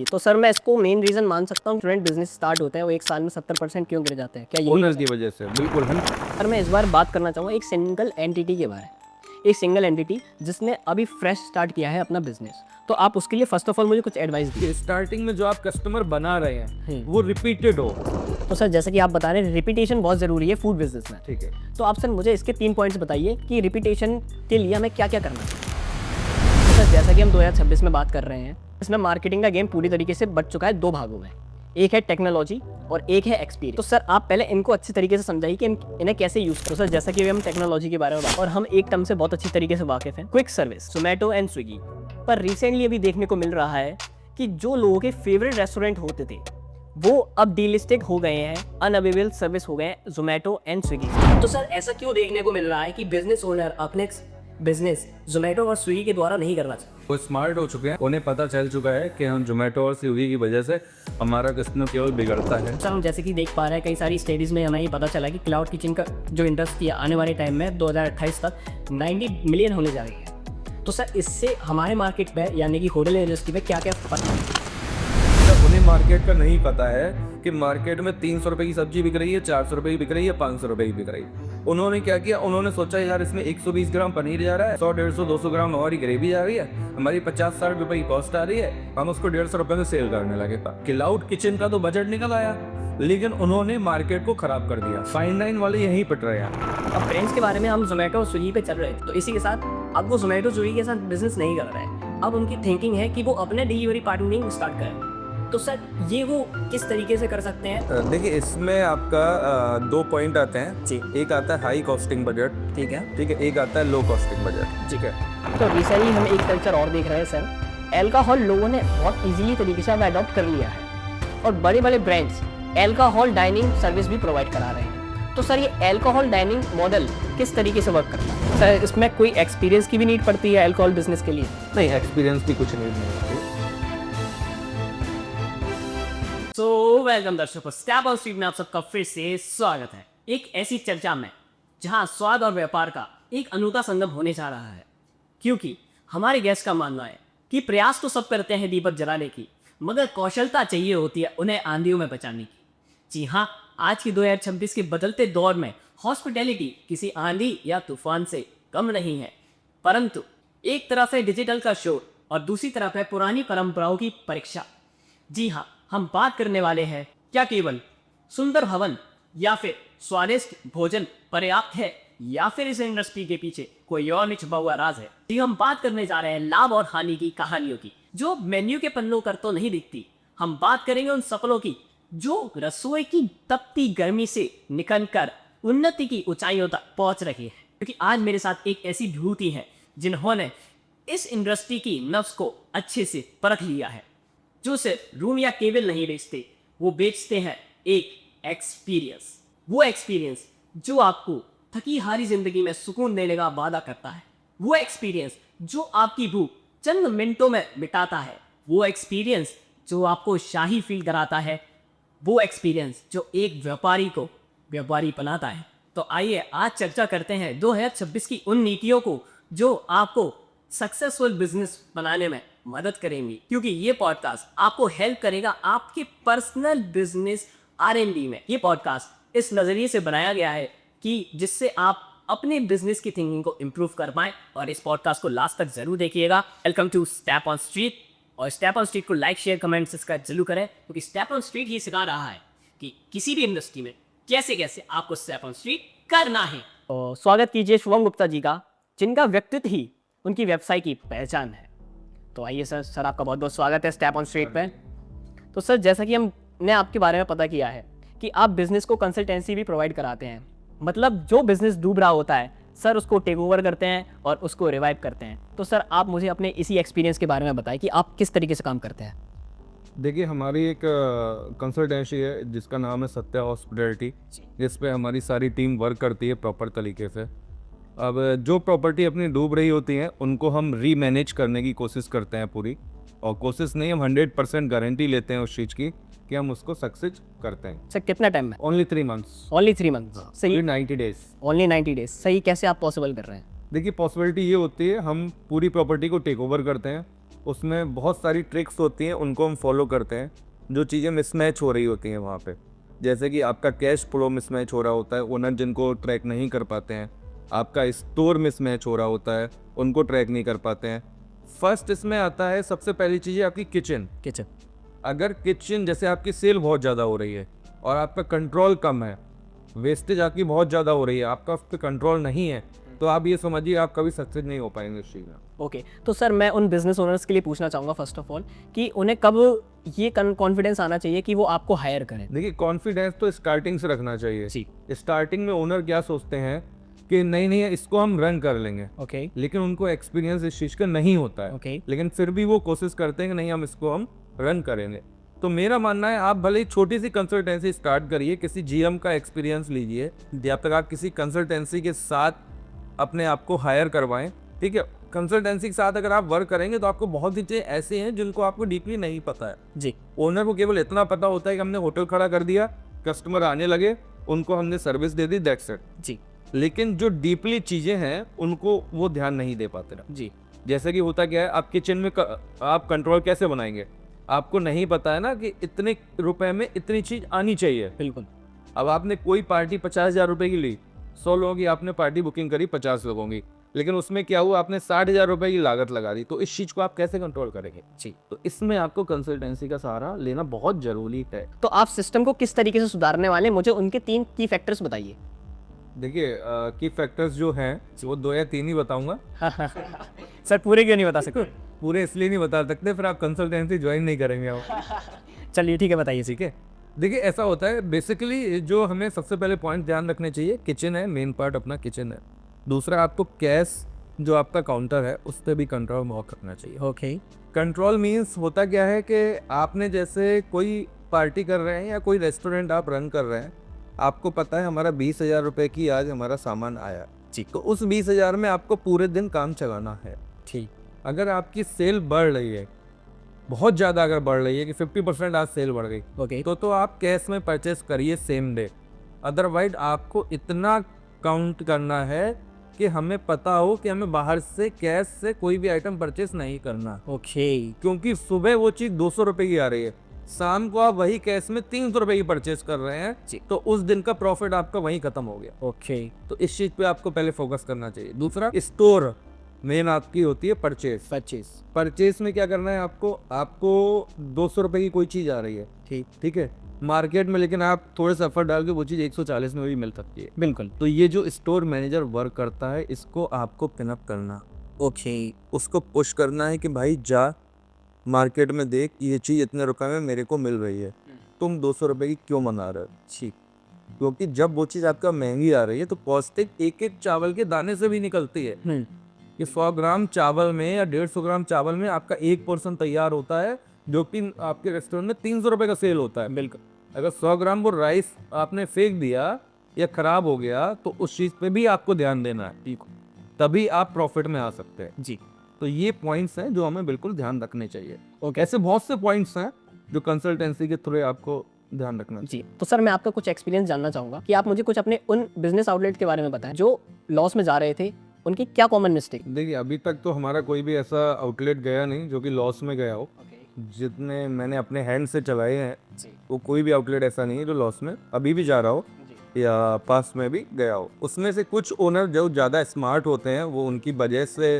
तो सर मैं इसको मेन रीज़न मान सकता हूँ स्टूडेंट बिजनेस स्टार्ट होते हैं वो एक साल में 70% क्यों गिर जाते हैं, क्या यही ओनर की वजह से बिल्कुल हम। सर मैं इस बार बात करना चाहूँगा एक सिंगल एंटिटी के बारे में, एक सिंगल एंटिटी जिसने अभी फ्रेश स्टार्ट किया है अपना बिजनेस। तो आप उसके लिए फर्स्ट ऑफ ऑल मुझे कुछ एडवाइस दीजिए। स्टार्टिंग में जो आप कस्टमर बना रहे हैं वो रिपीटेड हो। तो सर जैसे कि आप बता रहे हैं रिपीटेशन बहुत ज़रूरी है फूड बिजनेस में, ठीक है। तो आप सर मुझे इसके 3 पॉइंट्स बताइए कि रिपीटेशन के लिए हमें क्या क्या करना चाहिए। तो सर जैसा कि हम 2026 में बात कर रहे हैं, इसमें मार्केटिंग का गेम पूरी तरीके से बट चुका है 2 भागों में, एक है टेक्नोलॉजी और एक है एक्सपीरियंस। तो सर आप पहले इनको अच्छी तरीके से समझाइए कि इन्हें कैसे यूज़ करो। सर जैसा कि हम टेक्नोलॉजी के बारे में बात और हम एक टर्म से बहुत अच्छी तरीके से वाकिफ़ हैं, quick service, Zomato and Swiggy. पर रिसेंटली अभी देखने को मिल रहा है कि जो लोगों के फेवरेट रेस्टोरेंट होते थे वो अब डीलिस्टिक हो गए हैं, अनअवेलेबल सर्विस हो गए हैं जोमेटो एंड स्विगी। तो सर ऐसा क्यों देखने को मिल रहा है कि बिजनेस ओनर अपने बिजनेस जोमेटो और स्विगी के द्वारा नहीं करना चाहते? वो स्मार्ट हो चुके हैं, उन्हें पता चल चुका है कि हम जोमेटो और स्विगी की वजह से हमारा कस्टमर केवल बिगड़ता है। सर हम जैसे कि देख पा रहे हैं कई सारी स्टडीज़ में हमें ये पता चला कि क्लाउड किचन का जो इंडस्ट्री है आने वाले टाइम में 2028 तक 90 मिलियन होने जा रही है। तो सर इससे हमारे मार्केट में यानी कि होटल इंडस्ट्री में क्या क्या फर्क? उन्हें मार्केट का नहीं पता है कि मार्केट में 300 रुपए की सब्जी बिक रही है, 400 रुपए की बिक रही है, 500 रुपए की बिक रही है। उन्होंने क्या किया, उन्होंने सोचा यार इसमें 120 ग्राम पनीर जा रहा है, 100, 150, 200 ग्राम हमारी ग्रेवी जा रही है, हमारी 50-60 रुपए की कॉस्ट आ रही है, हम उसको 150 रुपए में सेल करने लगे। क्लाउड किचन का तो बजट निकल आया, लेकिन उन्होंने मार्केट को खराब कर दिया। फाइन लाइन वाले यहीं पिट रहे हैं। अब फ्रेंड्स के बारे में हम जोमेटो और स्विगी पे चल रहे थे, तो इसी के साथ अब वो जोमेटो स्विगी के साथ बिजनेस नहीं कर रहे हैं। अब उनकी थिंकिंग है कि वो अपने डिलीवरी पार्टनरिंग स्टार्ट करें। तो सर ये वो किस तरीके से कर सकते हैं? देखिए इसमें आपका 2 पॉइंट आते हैं जी। एक आता है हाई कॉस्टिंग बजट, ठीक है। ठीक है, एक आता है लो कॉस्टिंग बजट। ठीक है। तो रिसेंटली हम एक कल्चर और देख रहे हैं सर, अल्कोहल लोगों ने बहुत इजीली तरीके से अब अडॉप्ट कर लिया है और बड़े बड़े ब्रांड्स अल्कोहल डाइनिंग सर्विस भी प्रोवाइड करा रहे हैं। तो सर ये अल्कोहल डाइनिंग मॉडल किस तरीके से वर्क करता है? सर इसमें कोई एक्सपीरियंस की भी नीड पड़ती है अल्कोहल बिजनेस के लिए? नहीं, एक्सपीरियंस की कुछ नीड नहीं होती। सो वेलकम दर्शकों, स्टेप ऑन स्ट्रीट में आप सबका फिर से स्वागत है एक ऐसी चर्चा में जहां स्वाद और व्यापार का एक अनूठा संगम होने जा रहा है। क्योंकि हमारे गेस्ट का मानना है कि प्रयास तो सब करते हैं दीपक जलाने की, मगर कौशलता चाहिए होती है उन्हें आंधियों में बचाने की। जी हाँ, आज की 2026 के बदलते दौर में हॉस्पिटैलिटी किसी आंधी या तूफान से कम नहीं है, परंतु एक तरफ है डिजिटल का शोर और दूसरी तरफ है पुरानी परंपराओं की परीक्षा। जी हाँ, हम बात करने वाले हैं क्या केवल सुंदर भवन या फिर स्वादिष्ट भोजन पर्याप्त है या फिर इस इंडस्ट्री के पीछे कोई और नहीं छुपा हुआ राज है। जी हम बात करने जा रहे हैं लाभ और हानि की कहानियों की, जो मेन्यू के पन्नों पर तो नहीं दिखती। हम बात करेंगे उन सफलों की जो रसोई की तपती गर्मी से निकलकर उन्नति की ऊंचाइयों तक पहुंच रही है। क्योंकि आज मेरे साथ एक ऐसी विभूति है जिन्होंने इस इंडस्ट्री की नफ्स को अच्छे से परख लिया है, जो सिर्फ रूम या केबल नहीं बेचते, वो बेचते हैं एक एक्सपीरियंस। वो एक्सपीरियंस जो आपको थकी हारी जिंदगी में सुकून देने का वादा करता है, वो एक्सपीरियंस जो आपकी भूख चंद मिनटों में मिटाता है, वो एक्सपीरियंस जो आपको शाही फील कराता है, वो एक्सपीरियंस जो एक व्यापारी को व्यापारी बनाता है। तो आइए आज चर्चा करते हैं 2026 की उन नीतियों को जो आपको सक्सेसफुल बिजनेस बनाने में मदद करेंगी। क्योंकि ये पॉडकास्ट आपको हेल्प करेगा आपके पर्सनल बिजनेस R&D में। ये पॉडकास्ट इस नज़रिए से बनाया गया है कि जिससे आप अपने बिजनेस की थिंकिंग को इम्प्रूव कर पाएं, और इस पॉडकास्ट को लास्ट तक जरूर देखिएगा। Welcome to step on street, और स्टेप ऑन स्ट्रीट को लाइक शेयर कमेंट सब्सक्राइब जरूर करें, क्योंकि स्टेप ऑन स्ट्रीट ही सिखा रहा है कि किसी भी इंडस्ट्री में कैसे कैसे आपको स्टेप ऑन स्ट्रीट करना है। तो स्वागत कीजिए शुभम गुप्ता जी का, जिनका व्यक्तित्व ही उनकी व्यवसाय की पहचान है। तो आइए सर आपका बहुत बहुत स्वागत है स्टेप ऑन स्ट्रीट पे। तो सर जैसा कि हमने आपके बारे में पता किया है कि आप बिजनेस को कंसल्टेंसी भी प्रोवाइड कराते हैं, मतलब जो बिजनेस डूब रहा होता है सर उसको टेक ओवर करते हैं और उसको रिवाइव करते हैं। तो सर आप मुझे अपने इसी एक्सपीरियंस के बारे में बताएं कि आप किस तरीके से काम करते हैं। देखिए हमारी एक कंसल्टेंसी है जिसका नाम है सत्या हॉस्पिटैलिटी, जिस पे हमारी सारी टीम वर्क करती है प्रॉपर तरीके से। अब जो प्रॉपर्टी अपनी डूब रही होती है उनको हम रीमैनेज करने की कोशिश करते हैं पूरी, और कोशिश नहीं, हम 100% गारंटी लेते हैं उस चीज़ की कि हम उसको सक्सेस करते हैं। सर कितना टाइम में? Only 3 months. Only 3 months? सही। 90 डेज। ओनली 90 डेज, सही। कैसे आप पॉसिबल कर रहे हैं? देखिए पॉसिबिलिटी ये होती है, हम पूरी प्रॉपर्टी को टेक ओवर करते हैं, उसमें बहुत सारी ट्रिक्स होती हैं, उनको हम फॉलो करते हैं। जो चीज़ें मिसमैच हो रही होती हैं वहाँ पे, जैसे कि आपका कैश फ्लो मिसमैच हो रहा होता है, ओनर जिनको ट्रैक नहीं कर पाते हैं। आपका स्टोर मिसमैच हो रहा होता है, उनको ट्रैक नहीं कर पाते हैं। फर्स्ट इसमें आता है सबसे पहली चीज़ है आपकी किचन। अगर किचन जैसे आपकी सेल बहुत ज़्यादा हो रही है और आपका कंट्रोल कम है, वेस्टेज आपकी बहुत ज़्यादा हो रही है, आपका उस पर कंट्रोल नहीं है, तो आप ये समझिए आप कभी सक्सेस नहीं हो पाएंगे इस चीज़ में। ओके तो सर मैं उन बिजनेस ओनर्स के लिए पूछना चाहूँगा फर्स्ट ऑफ ऑल कि उन्हें कब ये कॉन्फिडेंस आना चाहिए कि वो आपको हायर करें। देखिए, कॉन्फिडेंस तो स्टार्टिंग से रखना चाहिए। जी। स्टार्टिंग में ओनर क्या सोचते हैं कि नहीं नहीं इसको हम रन कर लेंगे, ओके लेकिन उनको एक्सपीरियंस इस चीज़ का नहीं होता है। ओके लेकिन फिर भी वो कोशिश करते हैं कि नहीं हम इसको हम रन करेंगे। तो मेरा मानना है आप भले ही छोटी सी कंसल्टेंसी स्टार्ट करिए, किसी जीएम का एक्सपीरियंस लीजिए, या फिर आप किसी कंसल्टेंसी के साथ अपने आप को हायर करवाएं। ठीक है, कंसल्टेंसी के साथ अगर आप वर्क करेंगे तो आपको बहुत सी चीज़ें ऐसे हैं जिनको आपको डीपली नहीं पता है। जी। ओनर को केवल इतना पता होता है कि हमने होटल खड़ा कर दिया, कस्टमर आने लगे, उनको हमने सर्विस दे दी, दैट्स इट। जी। लेकिन जो डीपली चीज़ें हैं उनको वो ध्यान नहीं दे पाते ना। जी। जैसे कि होता क्या है, आप किचन में आप कंट्रोल कैसे बनाएंगे, आपको नहीं पता है ना कि इतने रुपए में इतनी चीज़ आनी चाहिए। बिल्कुल। अब आपने कोई पार्टी 50,000 रुपये की ली, 100 लोगों की आपने पार्टी बुकिंग करी 50 लोगों की, लेकिन उसमें क्या हुआ, आपने 60,000 रुपये की लागत लगा दी, तो इस चीज़ को आप कैसे कंट्रोल करेंगे? जी। तो इसमें आपको कंसल्टेंसी का सहारा लेना बहुत ज़रूरी है। तो आप सिस्टम को किस तरीके से सुधारने वाले हैं, मुझे उनके 3 की फैक्टर्स बताइए। देखिए, की फैक्टर्स जो हैं वो 2 या 3 ही बताऊंगा। सर पूरे क्यों नहीं बता सकते? पूरे इसलिए नहीं बता सकते, फिर आप कंसल्टेंसी ज्वाइन नहीं करेंगे आप। चलिए ठीक है, बताइए। ठीक है, देखिए ऐसा होता है बेसिकली, जो हमें सबसे पहले पॉइंट ध्यान रखने चाहिए, किचन है, मेन पार्ट अपना किचन है। दूसरा, आपको कैश जो आपका काउंटर है उस पर भी कंट्रोल बहुत रखना चाहिए। ओके। कंट्रोल मीन्स होता क्या है कि आपने जैसे कोई पार्टी कर रहे हैं या कोई रेस्टोरेंट आप रन कर रहे हैं, आपको पता है हमारा 20,000 रुपये की आज हमारा सामान आया जी, तो उस 20,000 में आपको पूरे दिन काम चलाना है। ठीक। अगर आपकी सेल बढ़ रही है, बहुत ज़्यादा अगर बढ़ रही है कि 50% आज सेल बढ़ गई, ओके। तो आप कैश में परचेस करिए सेम डे। अदरवाइज आपको इतना काउंट करना है कि हमें पता हो कि हमें बाहर से कैश से कोई भी आइटम परचेस नहीं करना। ओके। क्योंकि सुबह वो चीज़ 200 रुपये की आ रही है, शाम को आप वही कैश में 300 रुपये की परचेस कर रहे हैं जी, तो उस दिन का प्रॉफिट आपका वहीं खत्म हो गया। ओके। तो इस चीज़ पे आपको पहले फोकस करना चाहिए। दूसरा, स्टोर मेन आपकी होती है परचेस। परचेस में क्या करना है आपको 200 रुपये की कोई चीज़ आ रही है, ठीक है, मार्केट में, लेकिन आप थोड़े से एफर्ट डाल के वो चीज़ 140 में भी मिल सकती है। बिल्कुल। तो ये जो स्टोर मैनेजर वर्क करता है, इसको आपको पिनअप करना, ओके। उसको पुश करना है कि भाई जा मार्केट में देख, ये चीज़ इतने रुपए में मेरे को मिल रही है, तुम 200 रुपये की क्यों मना रहे हो? ठीक, क्योंकि जब वो चीज़ आपका महंगी आ रही है तो पौष्टिक एक एक चावल के दाने से भी निकलती है। कि 100 ग्राम चावल में या 150 ग्राम चावल में आपका 1% तैयार होता है, जो कि आपके रेस्टोरेंट में 300 रुपये का सेल होता है। बिल्कुल। अगर 100 ग्राम वो राइस आपने फेंक दिया या खराब हो गया तो उस चीज़ पे भी आपको ध्यान देना है, तभी आप प्रॉफिट में आ सकते हैं जी। तो ये पॉइंट्स हैं जो हमें बिल्कुल ध्यान रखने चाहिए। ओके, ऐसे बहुत से पॉइंट्स हैं जो कंसल्टेंसी के थ्रू आपको ध्यान रखना चाहिए। जी। तो सर मैं आपका कुछ एक्सपीरियंस जानना चाहूँगा कि आप मुझे कुछ अपने उन बिजनेस आउटलेट के बारे में बताएं जो लॉस में जा रहे थे, उनकी क्या कॉमन मिस्टेक? देखिए, अभी तक तो हमारा कोई भी ऐसा आउटलेट गया नहीं जो कि लॉस में गया हो। जितने मैंने अपने हैंड से चलाए हैं वो कोई भी आउटलेट ऐसा नहीं है जो लॉस में अभी भी जा रहा हो या पास में भी गया हो। उसमें से कुछ ओनर जो ज़्यादा स्मार्ट होते हैं वो उनकी वजह से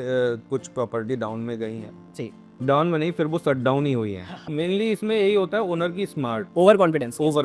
कुछ प्रॉपर्टी डाउन में गई हैं। जी। डाउन में नहीं, फिर वो शट डाउन ही हुई है। मेनली इसमें यही होता है ओनर की स्मार्ट ओवर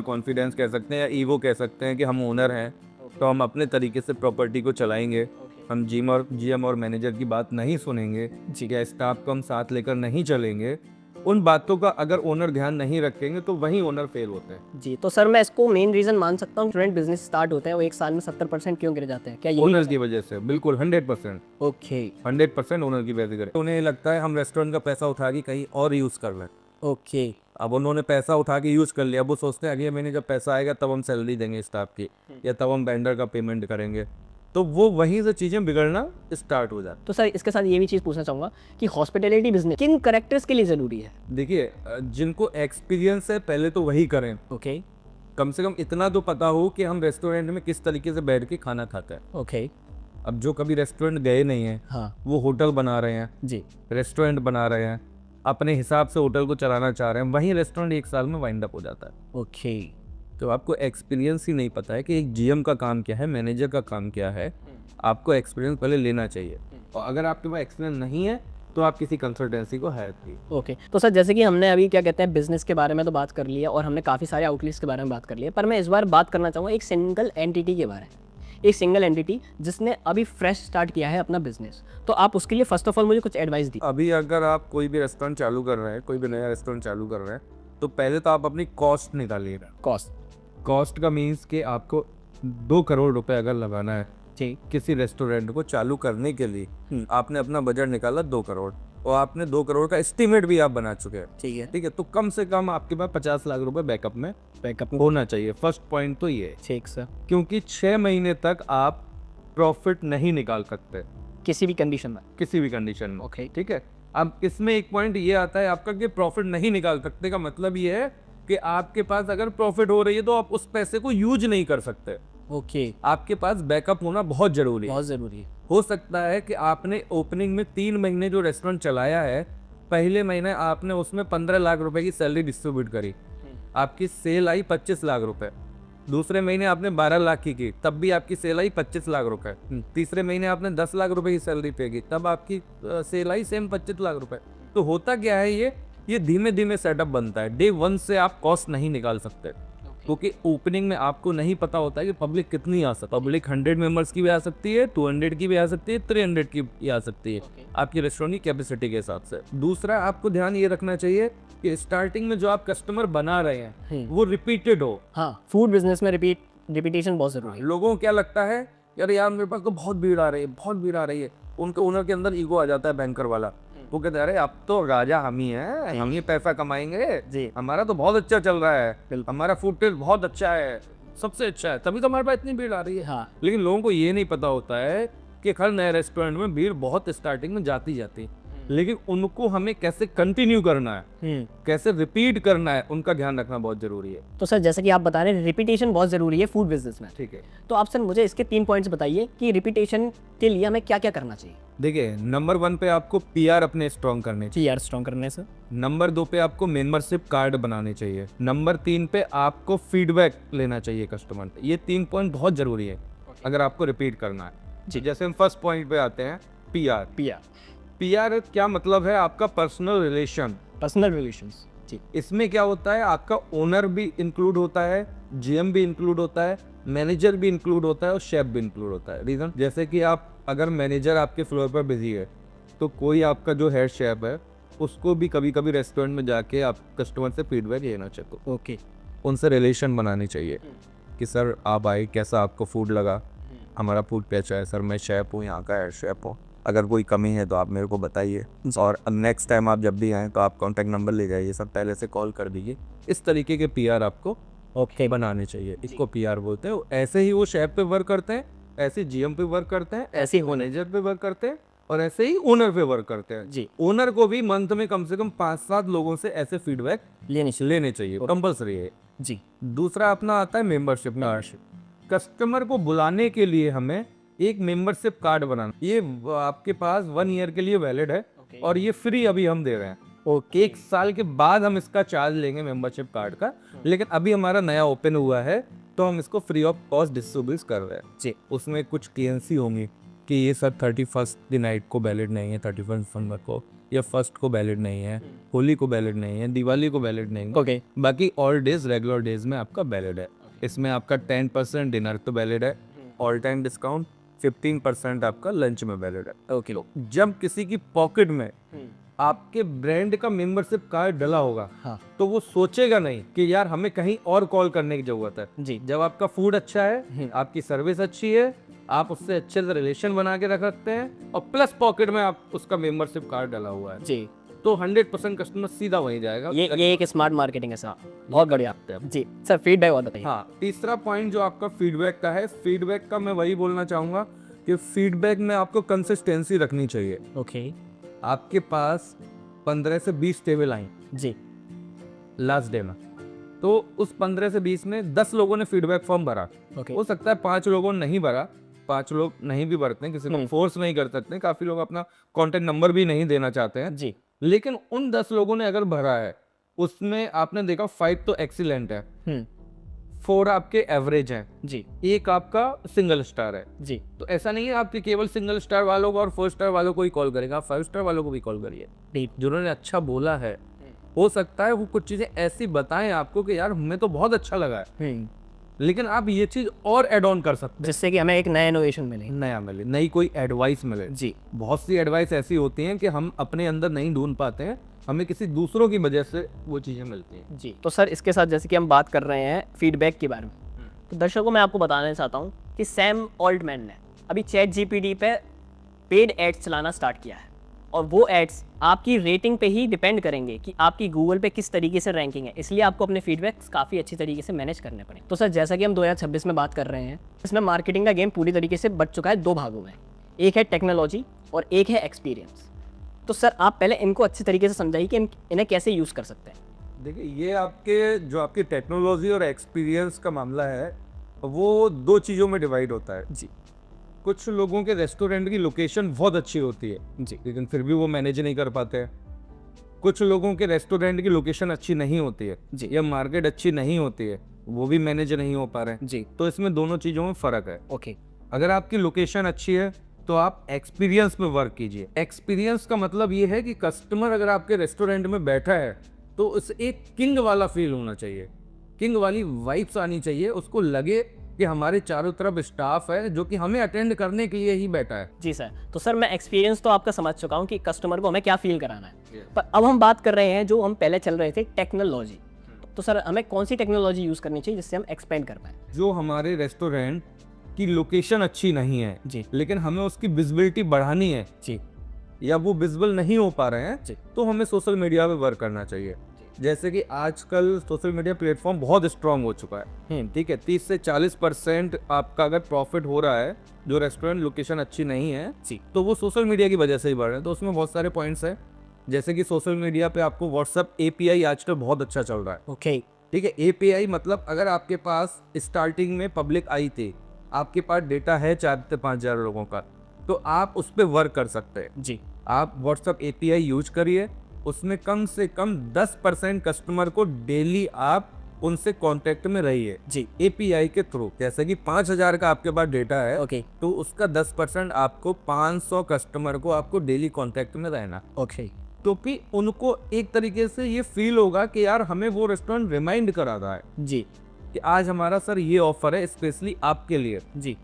कॉन्फिडेंस कह सकते हैं या ईगो कह सकते हैं कि हम ओनर हैं तो हम अपने तरीके से प्रॉपर्टी को चलाएंगे, हम जीएम और मैनेजर की बात नहीं सुनेंगे, या स्टाफ को हम साथ लेकर नहीं चलेंगे। उन बातों का अगर ओनर ध्यान नहीं रखेंगे तो वही ओनर फेल होते हैं। जी। तो सर मैं इसको मेन रीजन मान सकता हूँ, स्टूडेंट बिजनेस स्टार्ट होते हैं वो एक साल में 70% क्यों गिर जाते हैं, क्या यही? ओनर की वजह से, बिल्कुल 100%। ओके। 100% ओनर की वजह से गिरे। उन्हें लगता है हम रेस्टोरेंट का पैसा उठा के कहीं और यूज़ कर लें। ओके। अब उन्होंने पैसा उठा के यूज़ कर लिया, अब वो सोचते हैं अगले महीने जब पैसा आएगा तब हम सैलरी देंगे स्टाफ की या तब हम वेंडर का पेमेंट करेंगे, तो वो वहीं से चीज़ें बिगड़ना स्टार्ट हो जाती। तो सर इसके साथ ये भी चीज़ पूछना चाहूँगा कि हॉस्पिटैलिटी बिजनेस किन कैरेक्टर्स के लिए ज़रूरी है? देखिए, जिनको एक्सपीरियंस है पहले तो वही करें। ओके। कम से कम इतना तो पता हो कि हम रेस्टोरेंट में किस तरीके से बैठ के खाना खाते हैं। ओके। अब जो कभी रेस्टोरेंट गए नहीं हैं, हाँ वो होटल बना रहे हैं जी, रेस्टोरेंट बना रहे हैं, अपने हिसाब से होटल को चलाना चाह रहे हैं, वहीं रेस्टोरेंट 1 साल में वाइंड अप हो जाता है। ओके। तो आपको एक्सपीरियंस ही नहीं पता है कि एक जीएम का काम क्या है, मैनेजर का काम क्या है। आपको एक्सपीरियंस पहले लेना चाहिए, और अगर आपके पास एक्सपीरियंस नहीं है तो आप किसी कंसल्टेंसी को हायर कीजिए। ओके, तो सर जैसे कि हमने अभी क्या कहते हैं बिजनेस के बारे में तो बात कर लिया और हमने काफ़ी सारे आउटलेट्स के बारे में बात कर लिया, पर मैं इस बार बात करना चाहूँगा एक सिंगल एंटिटी के बारे में। एक सिंगल एंटिटी जिसने अभी फ्रेश स्टार्ट किया है अपना बिजनेस, तो आप उसके लिए फर्स्ट ऑफ ऑल मुझे कुछ एडवाइस दी। अभी अगर आप कोई भी रेस्टोरेंट चालू कर रहे हैं, कोई भी नया रेस्टोरेंट चालू कर रहे हैं, तो पहले तो आप अपनी कॉस्ट निकालिएगा। कॉस्ट का मीन्स कि आपको 2 करोड़ रुपए अगर लगाना है ठीक। किसी रेस्टोरेंट को चालू करने के लिए, आपने अपना बजट निकाला 2 करोड़, और आपने 2 करोड़ का एस्टीमेट भी आप बना चुके हैं। ठीक है। ठीक है, तो कम से कम आपके पास 50 लाख रुपए बैकअप होना चाहिए। फर्स्ट पॉइंट तो ये है, ठीक सर। क्योंकि 6 महीने तक आप प्रॉफिट नहीं निकाल सकते किसी भी कंडीशन में। किसी भी कंडीशन में। ओके। ठीक है, अब इसमें एक पॉइंट ये आता है आपका कि प्रॉफिट नहीं निकाल सकते का मतलब ये है कि आपके पास अगर प्रॉफिट हो रही है तो आप उस पैसे को यूज नहीं कर सकते। ओके। आपके पास बैकअप होना बहुत जरूरी है। बहुत ज़रूरी है। हो सकता है कि आपने ओपनिंग में 3 महीने जो रेस्टोरेंट चलाया है, पहले महीने आपने उसमें 15 लाख रुपए की सैलरी डिस्ट्रीब्यूट करी, आपकी सेल आई 25 लाख रुपए। दूसरे महीने आपने 12 लाख की, तब भी आपकी सेल आई 25 लाख रुपए। तीसरे महीने आपने 10 लाख रुपए की सैलरी पे की, तब आपकी सेल आई सेम 25 लाख रुपए। तो होता क्या है, ये धीमे धीमे सेटअप बनता है। डे 1 से आप कॉस्ट नहीं निकाल सकते, क्योंकि ओपनिंग में आपको नहीं पता होता है कि पब्लिक कितनी आ सकती है। पब्लिक 100 मेंबर्स की भी आ सकती है, 200 की भी आ सकती है, 300 की भी आ सकती है, आपकी रेस्टोरेंट की कैपेसिटी के हिसाब से। दूसरा, आपको ध्यान ये रखना चाहिए कि स्टार्टिंग में जो आप कस्टमर बना रहे हैं वो रिपीटेड हो। हाँ, फूड बिजनेस में रिपीटेशन बहुत ज़रूरी है। लोगों को क्या लगता है, यार मेरे पास तो बहुत भीड़ आ रही है, बहुत भीड़ आ रही है। उनके ओनर के अंदर ईगो आ जाता है, बैंकर वाला। वो कहते हैं, अरे अब तो राजा हम ही हैं, हम ही पैसा कमाएंगे जी। हमारा तो बहुत अच्छा चल रहा है, हमारा फूड टेस्ट बहुत अच्छा है, सबसे अच्छा है, तभी तो हमारे पास इतनी भीड़ आ रही है। हाँ। लेकिन लोगों को ये नहीं पता होता है कि हर नए रेस्टोरेंट में भीड़ बहुत स्टार्टिंग में जाती जाती, लेकिन उनको हमें कैसे कंटिन्यू करना है, कैसे रिपीट करना है, उनका ध्यान रखना बहुत जरूरी है। तो सर जैसे कि आप बता रहे हैं रिपीटेशन बहुत ज़रूरी है फूड बिजनेस में, ठीक है, तो आप सर मुझे इसके 3 पॉइंट्स बताइए कि रिपीटेशन के लिए हमें क्या क्या करना चाहिए। देखिए, नंबर 1 पे आपको पीआर अपने स्ट्रॉन्ग करने चाहिए। यार स्ट्रॉन्ग करने से। नंबर 2 पे आपको मेंबरशिप कार्ड बनाने चाहिए। नंबर 3 पे आपको फीडबैक लेना चाहिए कस्टमर। ये 3 पॉइंट बहुत जरूरी है अगर आपको रिपीट करना है जी। जैसे हम फर्स्ट पॉइंट पे आते हैं, पीआर क्या मतलब है, आपका पर्सनल रिलेशन, पर्सनल रिलेशंस जी। इसमें क्या होता है, आपका ओनर भी इंक्लूड होता है, जीएम भी इंक्लूड होता है, मैनेजर भी इंक्लूड होता है, और शेफ भी इंक्लूड होता है। रीजन, जैसे कि आप अगर मैनेजर आपके फ्लोर पर बिजी है, तो कोई आपका जो हेड शेफ है उसको भी कभी कभी रेस्टोरेंट में जाके आप कस्टमर से फीडबैक लेना चाहिए। ओके। उनसे रिलेशन बनानी चाहिए कि सर आप आए, कैसा आपको फूड लगा, हमारा फूड कैसा है, सर मैं शेफ हूँ, यहाँ का हेड शेफ हूँ, अगर कोई कमी है तो आप मेरे को बताइए, और नेक्स्ट टाइम आप जब भी आएँ तो आप कॉन्टैक्ट नंबर ले जाइए, सब पहले से कॉल कर दीजिए। इस तरीके के पीआर आपको बनाने चाहिए, इसको पीआर बोलते हैं। ऐसे ही वो शेफ पे वर्क करते हैं, ऐसे जीएम पे वर्क करते हैं, ऐसे ही मैनेजर पे वर्क करते हैं, और ऐसे ही ओनर पे वर्क करते हैं जी। ओनर को भी मंथ में कम से कम 5-7 लोगों से ऐसे फीडबैक लेने चाहिए, कंपलसरी है जी। दूसरा अपना आता है मेंबरशिप। कस्टमर को बुलाने के लिए हमें एक मेंबरशिप कार्ड बनाना, ये आपके पास 1 ईयर के लिए वैलिड है, और ये फ्री अभी हम दे रहे हैं। ओके, 1 साल के बाद हम इसका चार्ज लेंगे मेंबरशिप कार्ड का, लेकिन अभी हमारा नया ओपन हुआ है तो हम इसको फ्री ऑफ कॉस्ट डिस्ट्रीब्यूट कर रहे हैं जी। उसमें कुछ टीएनसी होंगी कि ये सर 31st दी नाइट को वैलिड नहीं है, 31 दिसंबर को, या 1st को वैलिड नहीं है, होली को वैलिड नहीं है, दिवाली को वैलिड नहीं है। ओके। बाकी ऑल डेज रेगुलर डेज में आपका वैलिड है। इसमें आपका 10% डिनर तो वैलिड है, ऑल टाइम डिस्काउंट 15% आपका लंच में वैलिड है। ओके। जब किसी की पॉकेट में आपके ब्रांड का मेंबरशिप कार्ड डला होगा, हाँ। तो वो सोचेगा नहीं कि यार हमें कहीं और कॉल करने की जरूरत है जी। जब आपका फूड अच्छा है, आपकी सर्विस अच्छी है, आप उससे अच्छे से रिलेशन बना के रख सकते हैं, और प्लस पॉकेट में आप उसका मेंबरशिप कार्ड डला हुआ है जी, तो 100% कस्टमर सीधा वहीं जाएगा। ये एक स्मार्ट मार्केटिंग है सर, बहुत बढ़िया जी। सर फीडबैक और बताइए। हाँ, तीसरा पॉइंट जो आपका फीडबैक का है, फीडबैक का मैं वही बोलना चाहूंगा कि फीडबैक में आपको कंसिस्टेंसी रखनी चाहिए। ओके। आपके पास 15 से 20 टेबल आई जी लास्ट डे में, तो उस 15 से 20 में 10 लोगों ने फीडबैक फॉर्म भरा। ओके। हो सकता है 5 लोगों ने नहीं भरा, 5 लोग नहीं भी भरते हैं, किसी को फोर्स नहीं कर सकते, काफी लोग अपना कॉन्टेक्ट नंबर भी नहीं देना चाहते हैं जी। लेकिन उन 10 लोगों ने अगर भरा है, उसमें आपने देखा 5 तो एक्सीलेंट है, 4 आपके एवरेज हैं जी एक आपका सिंगल स्टार है। जी तो ऐसा नहीं है आपके केवल सिंगल स्टार वालों को और 4 स्टार वालों को ही कॉल करेगा, आप 5 स्टार वालों को भी कॉल करिए। ठीक। जिन्होंने अच्छा बोला है, हो सकता है वो कुछ चीजें ऐसी बताएं आपको कि यार हमें तो बहुत अच्छा लगा है, लेकिन आप ये चीज और एड ऑन कर सकते जिससे कि हमें एक नया इनोवेशन मिले। हैं, नया मिले, नई कोई एडवाइस मिले। जी बहुत सी एडवाइस ऐसी होती हैं कि हम अपने अंदर नहीं ढूंढ पाते हैं, हमें किसी दूसरों की वजह से वो चीजें मिलती हैं। जी। तो सर इसके साथ जैसे कि हम बात कर रहे हैं फीडबैक के बारे में, तो दर्शकों मैं आपको बताना चाहता हूँ कि सैम ऑल्टमैन ने अभी चैट जीपीटी पे पेड एड्स चलाना स्टार्ट किया है, और वो एड्स आपकी रेटिंग पे ही डिपेंड करेंगे कि आपकी गूगल पे किस तरीके से रैंकिंग है, इसलिए आपको अपने फीडबैक्स काफ़ी अच्छी तरीके से मैनेज करने पड़े। तो सर जैसा कि हम 2026 में बात कर रहे हैं, इसमें मार्केटिंग का गेम पूरी तरीके से बच चुका है 2 भागों में, एक है टेक्नोलॉजी और एक है एक्सपीरियंस। तो सर आप पहले इनको अच्छी तरीके से समझाइए कि इन्हें कैसे यूज़ कर सकते हैं। देखिए, ये आपकी टेक्नोलॉजी और एक्सपीरियंस का मामला है, वो 2 चीज़ों में डिवाइड होता है। जी कुछ लोगों के रेस्टोरेंट की लोकेशन बहुत अच्छी होती है, जी लेकिन फिर भी वो मैनेज नहीं कर पाते हैं। कुछ लोगों के रेस्टोरेंट की लोकेशन अच्छी नहीं होती है जी। या मार्केट अच्छी नहीं होती है, वो भी मैनेज नहीं हो पा रहे हैं। जी तो इसमें दोनों चीज़ों में फ़र्क है। ओके अगर आपकी लोकेशन अच्छी है तो आप एक्सपीरियंस में वर्क कीजिए। एक्सपीरियंस का मतलब ये है कि कस्टमर अगर आपके रेस्टोरेंट में बैठा है तो उसे एक किंग वाला फील होना चाहिए, किंग वाली वाइब्स आनी चाहिए, उसको लगे कि हमारे चारों तरफ स्टाफ है जो कि हमें अटेंड करने के लिए ही बैठा है। जी सर। तो सर मैं एक्सपीरियंस तो आपका समझ चुका हूँ कि कस्टमर को हमें क्या फील कराना है, पर अब हम बात कर रहे हैं जो हम पहले चल रहे थे टेक्नोलॉजी। तो सर हमें कौन सी टेक्नोलॉजी यूज़ करनी चाहिए जिससे हम एक्सपेंड कर पाए। जो हमारे रेस्टोरेंट की लोकेशन अच्छी नहीं है जी लेकिन हमें उसकी विजिबिलिटी बढ़ानी है, जी या वो विजिबल नहीं हो पा रहे हैं, जी तो हमें सोशल मीडिया पे वर्क करना चाहिए। जैसे कि आजकल सोशल मीडिया प्लेटफॉर्म बहुत स्ट्रांग हो चुका है, ठीक है। 30 से 40% आपका अगर प्रॉफिट हो रहा है जो रेस्टोरेंट लोकेशन अच्छी नहीं है, जी तो वो सोशल मीडिया की वजह से ही बढ़ रहे हैं। तो उसमें बहुत सारे पॉइंट्स हैं, जैसे कि सोशल मीडिया पे आपको व्हाट्सएप API आजकल बहुत अच्छा चल रहा है, ओके ठीक है। API मतलब अगर आपके पास स्टार्टिंग में पब्लिक आई थी, आपके पास डेटा है 4 से 5 हज़ार लोगों का, तो आप उस पर वर्क कर सकते हैं। जी आप व्हाट्सएप API यूज करिए, उसमें कम से कम 10% कस्टमर को डेली आप उनसे कांटेक्ट में रहिए जी API के थ्रू। जैसे कि 5,000 का आपके पास डेटा है, ओके तो उसका 10% आपको 500 कस्टमर को आपको डेली कांटेक्ट में रहना, ओके तो कि उनको एक तरीके से ये फील होगा कि यार हमें वो रेस्टोरेंट रिमाइंड करा रहा है जी कि आज हमारा सर ये ऑफर है स्पेशली आपके लिए, जी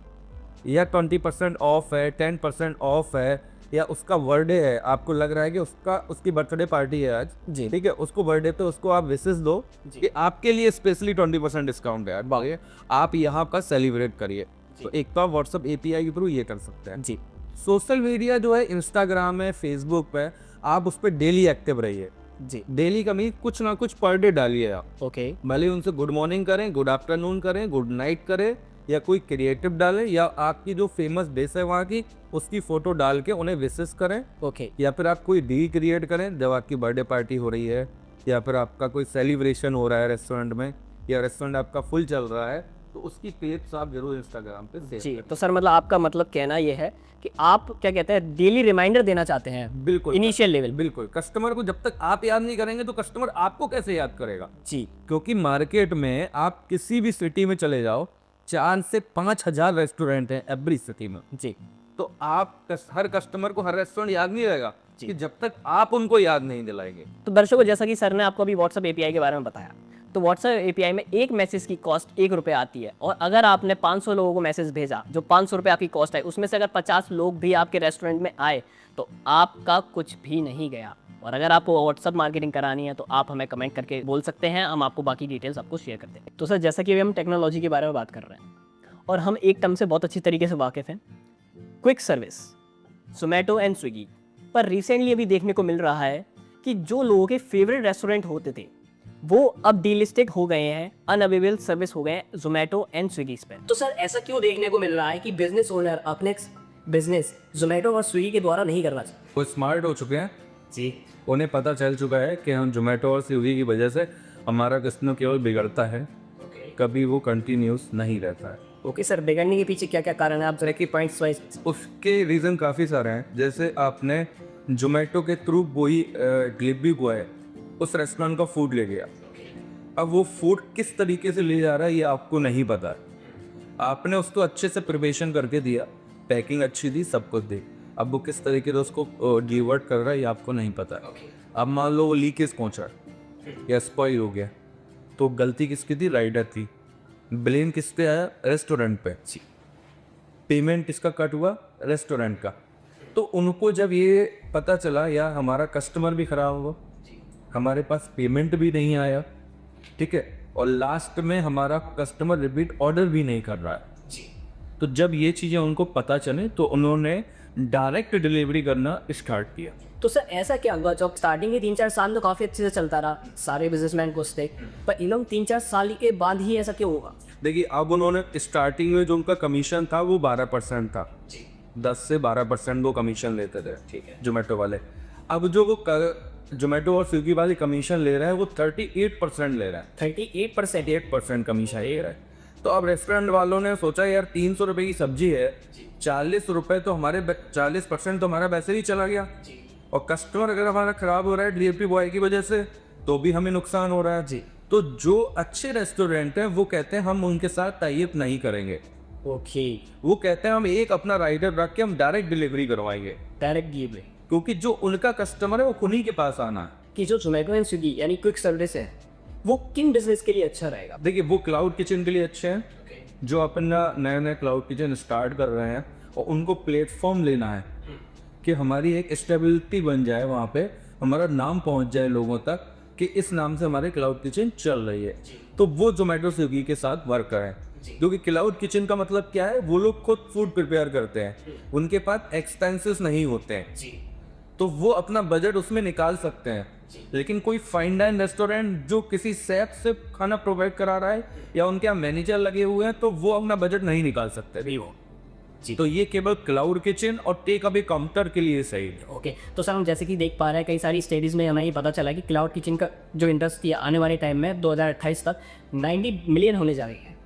या 20% ऑफ है, 10% ऑफ है, या उसका बर्थडे है, आपको लग रहा है कि उसकी बर्थडे पार्टी है आज, जी ठीक है, उसको बर्थडे पे उसको आप विशेष दो जी। कि आपके लिए स्पेशली 20% डिस्काउंट है यार, बाकी आप यहाँ का सेलिब्रेट करिए। तो एक तो आप व्हाट्सएप API के थ्रू ये कर सकते हैं। जी सोशल मीडिया जो है इंस्टाग्राम है, फेसबुक पे, आप उस पर डेली एक्टिव रहिए। जी डेली का मीन कुछ ना कुछ पर डे डालिए आप, ओके भले उनसे गुड मॉर्निंग करें, गुड आफ्टरनून करें, गुड नाइट करें, या कोई क्रिएटिव डालें, या आपकी जो फेमस डिश है वहाँ की उसकी फोटो डाल के उन्हें विशेष करें, ओके या फिर आप कोई रील क्रिएट करें जब आपकी बर्थडे पार्टी हो रही है, या फिर आपका कोई सेलिब्रेशन हो रहा है रेस्टोरेंट में, या रेस्टोरेंट आपका फुल चल रहा है, तो उसकी पेज आप जरूर इंस्टाग्राम पे शेयर जी। करें। तो सर मतलब आपका मतलब कहना ये है कि आप क्या कहते हैं डेली रिमाइंडर देना चाहते हैं बिल्कुल इनिशियल लेवल। बिल्कुल, कस्टमर को जब तक आप याद नहीं करेंगे तो कस्टमर आपको कैसे याद करेगा। जी क्योंकि मार्केट में आप किसी भी सिटी में चले जाओ, 4 से 5,000 रेस्टोरेंट हैं एवरी सिटी में, जी तो हर कस्टमर को हर रेस्टोरेंट याद नहीं रहेगा कि जब तक आप उनको याद नहीं दिलाएंगे। तो दर्शकों जैसा कि सर ने आपको अभी व्हाट्सएप API के बारे में बताया, तो व्हाट्सएप API में एक मैसेज की कॉस्ट 1 रुपये आती है, और अगर आपने 500 लोगों को मैसेज भेजा जो 500 रुपये आपकी कॉस्ट है, उसमें से अगर 50 लोग भी आपके रेस्टोरेंट में आए तो आपका कुछ भी नहीं गया। और अगर आपको व्हाट्सएप मार्केटिंग करानी है तो आप हमें कमेंट करके बोल सकते हैं, हम आपको बाकी डिटेल्स आपको शेयर कर देंगे। तो सर जैसा कि अभी हम टेक्नोलॉजी के बारे में बात कर रहे हैं और हम एक टर्म से बहुत अच्छी तरीके से वाकिफ़ हैं, quick service, Zomato and Swiggy पर रिसेंटली अभी देखने को मिल रहा है कि जो लोगों के फेवरेट रेस्टोरेंट होते थे वो अब डीलिस्टेड हो गए हैं, अनअवेलेबल सर्विस हो गए हैं जोमेटो एंड स्विगी पे। तो सर ऐसा क्यों देखने को मिल रहा है कि बिजनेस ओनर अपने बिजनेस जोमेटो और स्विगी के द्वारा नहीं करना चाहते? वो स्मार्ट हो चुके हैं जी उन्हें पता चल चुका है कि हम जोमेटो और स्विगी की वजह से हमारा कस्टमर केवल बिगड़ता है, कभी वो कंटिन्यूस नहीं रहता है। ओके सर, बिगड़ने के पीछे क्या क्या कारण है, आप जरा की पॉइंट्स वाइज। उसके रीज़न काफ़ी सारे हैं। जैसे आपने जोमेटो के थ्रू वही डिलीवरी बॉय उस रेस्टोरेंट का फूड ले गया। अब वो फूड किस तरीके से ले जा रहा है ये आपको नहीं पता है। आपने उसको अच्छे से प्रिपरेशन करके दिया, पैकिंग अच्छी दी, सब कुछ दी। अब वो किस तरीके से उसको डिलीवर कर रहा है ये आपको नहीं पता है। अब मान लो वो लीकेज पहुंचा या स्पॉइल हो गया, तो गलती किसकी थी? राइडर थी। ब्लेम किस पे आया? रेस्टोरेंट पे। पेमेंट किसका कट हुआ? रेस्टोरेंट का। तो उनको जब ये पता चला यार हमारा कस्टमर भी खराब हुआ, हमारे पास पेमेंट भी नहीं आया, ठीक है, और लास्ट में हमारा कस्टमर रिपीट ऑर्डर भी नहीं कर रहा है, तो जब ये चीज़ें उनको पता चले तो उन्होंने डायरेक्ट डिलीवरी करना स्टार्ट किया। तो सर ऐसा क्या हुआ? जब स्टार्टिंग के 3-4 साल तो काफ़ी अच्छे से चलता रहा, सारे बिजनेसमैन खुश थे, पर इन लोग 3-4 साल के बाद ही ऐसा क्यों होगा? देखिए अब उन्होंने स्टार्टिंग में जो उनका कमीशन था वो 12% था, 10 से 12% वो कमीशन लेते थे, ठीक है, जोमेटो वाले। अब जो वो जोमेटो और स्विगी वाले कमीशन ले रहे हैं वो 38% ले रहे हैं। 38% कमीशन ले रहा है। तो अब रेस्टोरेंट वालों ने सोचा यार 300 रुपये की सब्जी है, 40 रुपये तो हमारे 40% तो हमारा वैसे ही चला गया, और कस्टमर अगर हमारा खराब हो रहा है डिलीवरी बॉय की वजह से तो भी हमें नुकसान हो रहा है जी। तो जो अच्छे रेस्टोरेंट हैं वो कहते हैं हम उनके साथ टाई अप नहीं करेंगे। ओके, वो कहते हैं हम एक अपना राइडर रख के हम डायरेक्ट डिलीवरी करवाएंगे, डायरेक्ट डिलीवरी। क्योंकि जो उनका कस्टमर है वो उन्हीं के पास आना है। कि जो जोमेटो एंड स्विगी यानी क्विक सर्विस है वो किन बिजनेस के लिए अच्छा रहेगा? देखिए वो क्लाउड किचन के लिए अच्छे हैं, जो अपना नए नए क्लाउड किचन स्टार्ट कर रहे हैं, और उनको प्लेटफॉर्म लेना है कि हमारी एक स्टेबिलिटी बन जाए, वहाँ पे हमारा नाम पहुँच जाए लोगों तक कि इस नाम से हमारे क्लाउड किचन चल रही है, तो वो जोमेटो स्विगी के साथ वर्क करें। क्योंकि क्लाउड किचन का मतलब क्या है? वो लोग खुद फूड प्रिपेयर करते हैं, उनके पास एक्सपेंसेस नहीं होते हैं, तो वो अपना बजट उसमें निकाल सकते हैं। लेकिन कोई फाइन डाइन रेस्टोरेंट जो किसी शेफ से खाना प्रोवाइड करा रहा है या उनके यहाँ मैनेजर लगे हुए हैं, तो वो अपना बजट नहीं निकाल सकते भी वो जी। तो ये केवल क्लाउड किचन और टेक अवे काउंटर के लिए सही है। ओके, तो सर हम जैसे कि देख पा रहे हैं कई सारी स्टडीज़ में हमें ये पता चला कि क्लाउड किचन का जो इंडस्ट्री है आने वाले टाइम में 2028 तक 90 मिलियन होने जा रही है।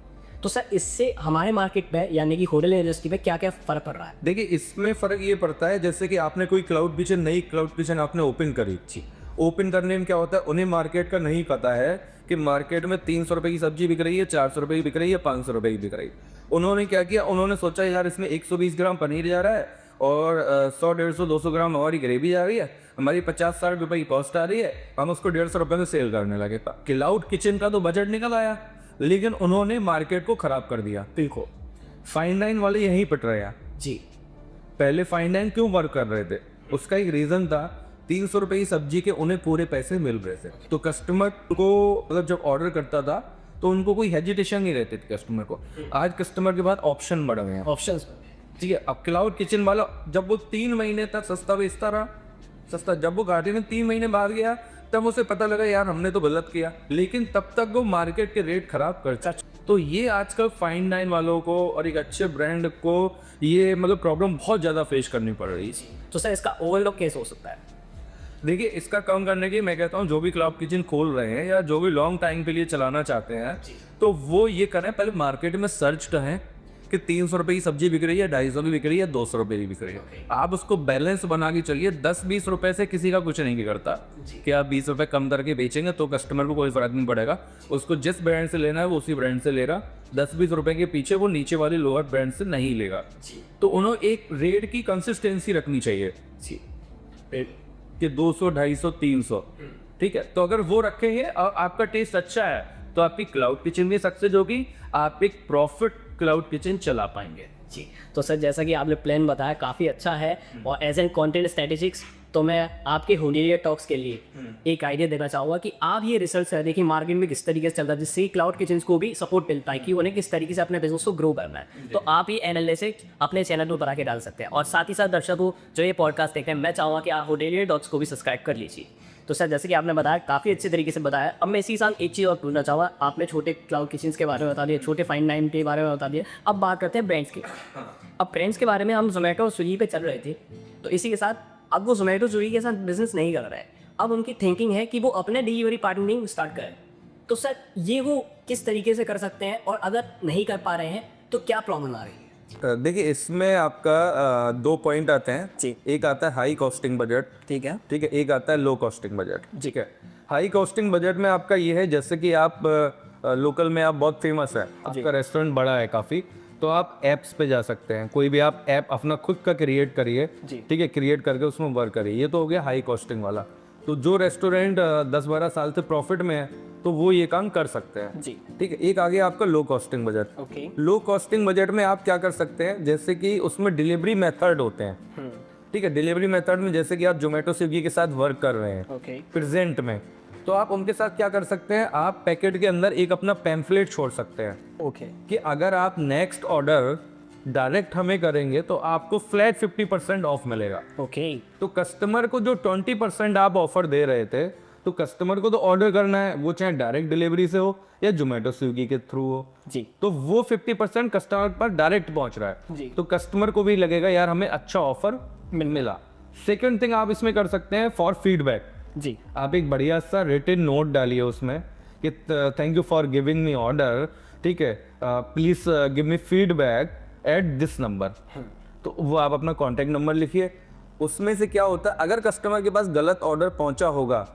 तो सर इससे हमारे मार्केट में यानी कि होटल इंडस्ट्री में क्या क्या फ़र्क पड़ रहा है? देखिए इसमें फ़र्क ये पड़ता है जैसे कि आपने कोई क्लाउड किचन, नई क्लाउड किचन आपने ओपन करी, ओपन करने में क्या होता है, उन्हें मार्केट का नहीं पता है कि मार्केट में 300 रुपये की सब्जी बिक रही है, 400 रुपये की बिक रही है, 500 रुपये की बिक रही है। उन्होंने क्या किया, उन्होंने सोचा यार इसमें 120 ग्राम पनीर जा रहा है और 100, 150, 200 ग्राम हमारी ग्रेवी जा रही है, हमारी 50-60 रुपये की कॉस्ट आ रही है, हम उसको 150 रुपये में सेल करने लगे। क्लाउड किचन का तो बजट निकल आया, लेकिन उन्होंने मार्केट को ख़राब कर दिया। बिल्कुल, फाइन डाइन वाले यहीं पट रहे हैं जी। पहले फाइन डाइन क्यों वर्क कर रहे थे, उसका एक रीज़न था, 300 रुपये की सब्जी के उन्हें पूरे पैसे मिल रहे थे, तो कस्टमर को मतलब जब ऑर्डर करता था तो उनको कोई हेजिटेशन नहीं रहती थी कस्टमर को। आज कस्टमर के पास ऑप्शन बढ़ गए हैं, ऑप्शंस, ठीक है। अब क्लाउड किचन वाला जब वो 3 महीने तक सस्ता बेचता रहा, सस्ता, जब वो घाटे में 3 महीने बाद गया तब उसे पता लगा यार हमने तो गलत किया, लेकिन तब तक वो मार्केट के रेट खराब करता। तो ये आजकल फाइन डाइन वालों को और एक अच्छे ब्रांड को ये मतलब प्रॉब्लम बहुत ज़्यादा फेस करनी पड़ रही है। तो सर इसका ओवरऑल केस हो सकता है? देखिए इसका कम करने की मैं कहता हूँ जो भी क्लाउड किचन खोल रहे हैं या जो भी लॉन्ग टाइम के लिए चलाना चाहते हैं, तो वो ये करें, पहले मार्केट में सर्च करें कि 300 रुपये की सब्जी बिक रही है, 250 की बिक रही है, 200 रुपये की बिक रही है। आप उसको बैलेंस बना के चलिए। 10-20 रुपये से किसी का कुछ नहीं बिगड़ता कि आप 20 रुपये कम करके बेचेंगे तो कस्टमर को कोई फर्क नहीं पड़ेगा, उसको जिस ब्रांड से लेना है वो उसी ब्रांड से लेगा। 10-20 रुपये के पीछे वो नीचे वाले लोअर ब्रांड से नहीं लेगा। तो उन्होंने एक रेट की कंसिस्टेंसी रखनी चाहिए कि 200, 250, 300, ठीक है। तो अगर वो रखेंगे और आपका टेस्ट अच्छा है तो आपकी क्लाउड किचन भी सक्सेस होगी, आप एक प्रॉफिट क्लाउड किचन चला पाएंगे जी। तो सर जैसा कि आपने प्लान बताया काफ़ी अच्छा है, और एज एन कंटेंट स्ट्रेटेजिक्स तो मैं आपके होलियर टॉक्स के लिए एक आइडिया देना चाहूँगा कि आप ये रिसर्च करें, देखिए मार्केट में किस तरीके से चल रहा है, जिससे क्लाउड किचन को भी सपोर्ट मिलता है कि उन्हें किस तरीके से अपने बिजनेस को ग्रो करना है। तो आप ये एनालिसिस अपने चैनल पर बना के डाल सकते हैं, और साथ ही साथ दर्शकों जो ये पॉडकास्ट देखते हैं, मैं चाहूँगा कि आप होलियर टॉक्स को भी सब्सक्राइब कर लीजिए। तो सर जैसे कि आपने बताया काफ़ी अच्छे तरीके से बताया, अब मैं इसी साल एक चीज़ और पूछना चाहूँगा। आपने छोटे क्लाउड किचन के बारे में बता दिया, छोटे फाइन डाइन के बारे में बता दिया, अब बात करते हैं ब्रांड्स की। अब ब्रांड्स के बारे में हम जोमेटो और स्विगी पे चल रहे थे, तो इसी के साथ अब वो जोमेटो स्विगी के साथ बिजनेस नहीं कर रहा है, अब उनकी थिंकिंग है कि वो अपने डिलीवरी पार्टनरिंग स्टार्ट करें। तो सर ये वो किस तरीके से कर सकते हैं, और अगर नहीं कर पा रहे हैं तो क्या प्रॉब्लम आ रही है? देखिए इसमें आपका दो पॉइंट आते हैं जी। एक आता है हाई कॉस्टिंग बजट, ठीक है। ठीक है, एक आता है लो कॉस्टिंग बजट। ठीक है, हाई कॉस्टिंग बजट में आपका ये है जैसे कि आप लोकल में आप बहुत फेमस है, आपका रेस्टोरेंट बड़ा है काफ़ी, तो आप ऐप्स पे जा सकते हैं, कोई भी आप ऐप अपना खुद का क्रिएट करिए, जी। ठीक है, क्रिएट करके उसमें वर्क करिए। ये तो हो गया हाई कॉस्टिंग वाला। तो जो रेस्टोरेंट 10-12 साल से प्रॉफिट में है तो वो ये काम कर सकते हैं। जी। ठीक है, एक आ गया आपका लो कॉस्टिंग बजट। ओके। लो कॉस्टिंग बजट में आप क्या कर सकते हैं, जैसे कि उसमें डिलीवरी मेथड होते हैं। ठीक है, डिलीवरी मेथड में जैसे कि आप जोमेटो स्विगी के साथ वर्क कर रहे हैं ओके। प्रेजेंट में, तो आप उनके साथ क्या कर सकते हैं, आप पैकेट के अंदर एक अपना पैम्फलेट छोड़ सकते हैं ओके। कि अगर आप नेक्स्ट ऑर्डर डायरेक्ट हमें करेंगे तो आपको फ्लैट 50% ऑफ मिलेगा। ओके। तो कस्टमर को जो 20% आप ऑफर दे रहे थे, तो कस्टमर को तो ऑर्डर करना है, वो चाहे डायरेक्ट डिलीवरी से हो या जोमेटो स्विगी के थ्रू हो, जी। तो वो 50% कस्टमर पर डायरेक्ट पहुंच रहा है। जी। तो कस्टमर को भी लगेगा यार हमें अच्छा ऑफर मिला। सेकंड थिंग आप इसमें कर सकते हैं फॉर फीडबैक। जी। आप एक बढ़िया सा रिटन नोट डालिए उसमें कि thank you for giving me order, ठीक है, please give me feedback at this number. तो वो आप अपना कॉन्टैक्ट नंबर लिखिए। उसमें से क्या होता है, अगर कस्टमर के पास गलत ऑर्डर पहुंचा होगा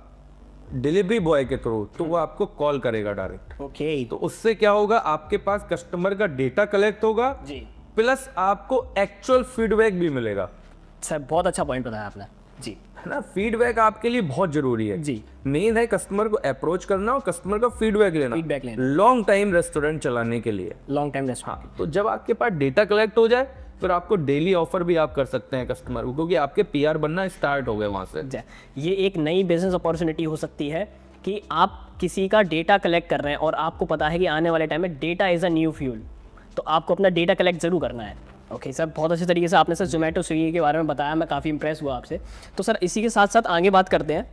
डिलीवरी बॉय के थ्रू, तो वो आपको कॉल करेगा डायरेक्ट। ओके। तो उससे क्या होगा, आपके पास कस्टमर का डेटा कलेक्ट होगा, जी। प्लस आपको एक्चुअल फीडबैक भी मिलेगा। सर बहुत अच्छा पॉइंट बताया आपने। जी। है ना, फीडबैक आपके लिए बहुत जरूरी है। जी। मेन है कस्टमर को अप्रोच करना और कस्टमर का फीडबैक फीडबैक लेना लेना। लॉन्ग टाइम रेस्टोरेंट चलाने के लिए। Long time restaurant. तो जब आपके पास डेटा कलेक्ट हो जाए, फिर आपको डेली ऑफर भी आप कर सकते हैं कस्टमर को, क्योंकि आपके पीआर बनना स्टार्ट हो गए वहां से। ये एक नई बिजनेस अपॉर्चुनिटी हो सकती है कि आप किसी का डेटा कलेक्ट कर रहे हैं और आपको पता है कि आने वाले टाइम में data is a new fuel, तो आपको अपना डेटा कलेक्ट ज़रूर करना है। ओके सर, बहुत अच्छे तरीके से आपने सर जोमेटो स्विगी के बारे में बताया, मैं काफ़ी इंप्रेस हुआ आपसे। तो सर इसी के साथ साथ आगे बात करते हैं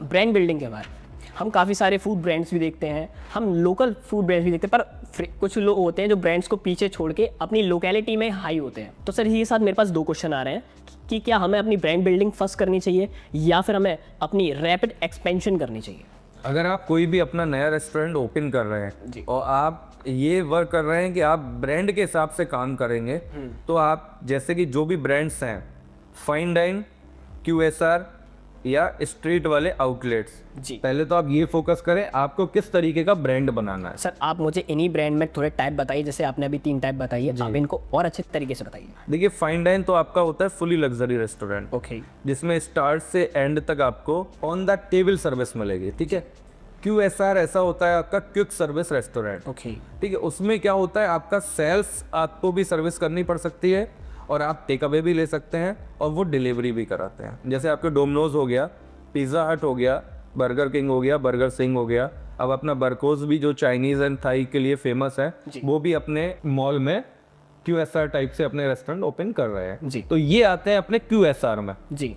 ब्रांड बिल्डिंग के बारे में। हम काफ़ी सारे फूड ब्रांड्स भी देखते हैं, हम लोकल फूड ब्रांड्स भी देखते हैं, पर कुछ लोग होते हैं जो ब्रांड्स को पीछे छोड़ के अपनी लोकेलिटी में हाई होते हैं। तो सर इसी के साथ मेरे पास दो क्वेश्चन आ रहे हैं कि क्या हमें अपनी ब्रांड बिल्डिंग फर्स्ट करनी चाहिए या फिर हमें अपनी रैपिड एक्सपेंशन करनी चाहिए? अगर आप कोई भी अपना नया रेस्टोरेंट ओपन कर रहे हैं और आप ये वर्क कर रहे हैं कि आप ब्रांड के हिसाब से काम करेंगे, तो आप जैसे कि जो भी ब्रांड्स हैं, फाइन डाइन, QSR या स्ट्रीट वाले आउटलेट्स, जी। पहले तो आप ये फोकस करें आपको किस तरीके का ब्रांड बनाना है। सर आप मुझे इन्हीं ब्रांड में थोड़े टाइप बताइए, जैसे आपने अभी 3 टाइप बताई है, आप इनको और अच्छे तरीके से बताइए। देखिए फाइन डाइन तो आपका होता है फुली लग्जरी रेस्टोरेंट, ओके। जिसमें स्टार्ट से एंड तक आपको ऑन द टेबल सर्विस मिलेगी। ठीक है, QSR ऐसा होता है आपका क्विक सर्विस रेस्टोरेंट। ओके। ठीक है, उसमें क्या होता है आपका सेल्स आपको भी सर्विस करनी पड़ सकती है और आप टेक अवे भी ले सकते हैं और वो डिलीवरी भी कराते हैं। जैसे आपके डोमिनोज हो गया, पिज़्ज़ा हट हो गया, बर्गर किंग हो गया, बर्गर सिंह हो गया, अब अपना बर्कोज भी जो चाइनीज़ एंड थाई के लिए फेमस है, वो भी अपने मॉल में QSR टाइप से अपने रेस्टोरेंट ओपन कर रहे हैं। जी। तो ये आते हैं अपने QSR में। जी।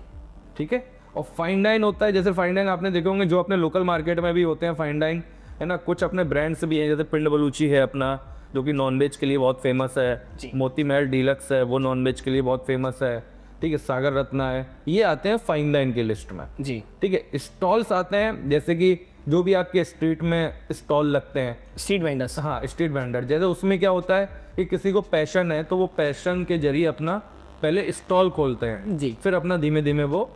ठीक है, और फाइन डाइन होता है, जैसे फाइन डाइन आपने देखे होंगे जो अपने लोकल मार्केट में भी होते हैं फाइन डाइन, है ना, कुछ अपने ब्रांड्स भी हैं, जैसे पिंड बलूची है अपना, जो कि नॉनवेज के लिए बहुत फेमस है, मोती महल डीलक्स है, वो नॉनवेज के लिए बहुत फेमस है, ठीक है, सागर रत्ना है, ये आते हैं फाइन डाइन की लिस्ट में। जी। ठीक है, स्टॉल्स आते हैं जैसे कि जो भी आपके स्ट्रीट में स्टॉल लगते हैं, स्ट्रीट वेंडर्स। हाँ, स्ट्रीट वेंडर, जैसे उसमें क्या होता है कि किसी को पैशन है तो वो पैशन के जरिए अपना पहले स्टॉल खोलते हैं, जी। फिर अपना धीमे धीमे वो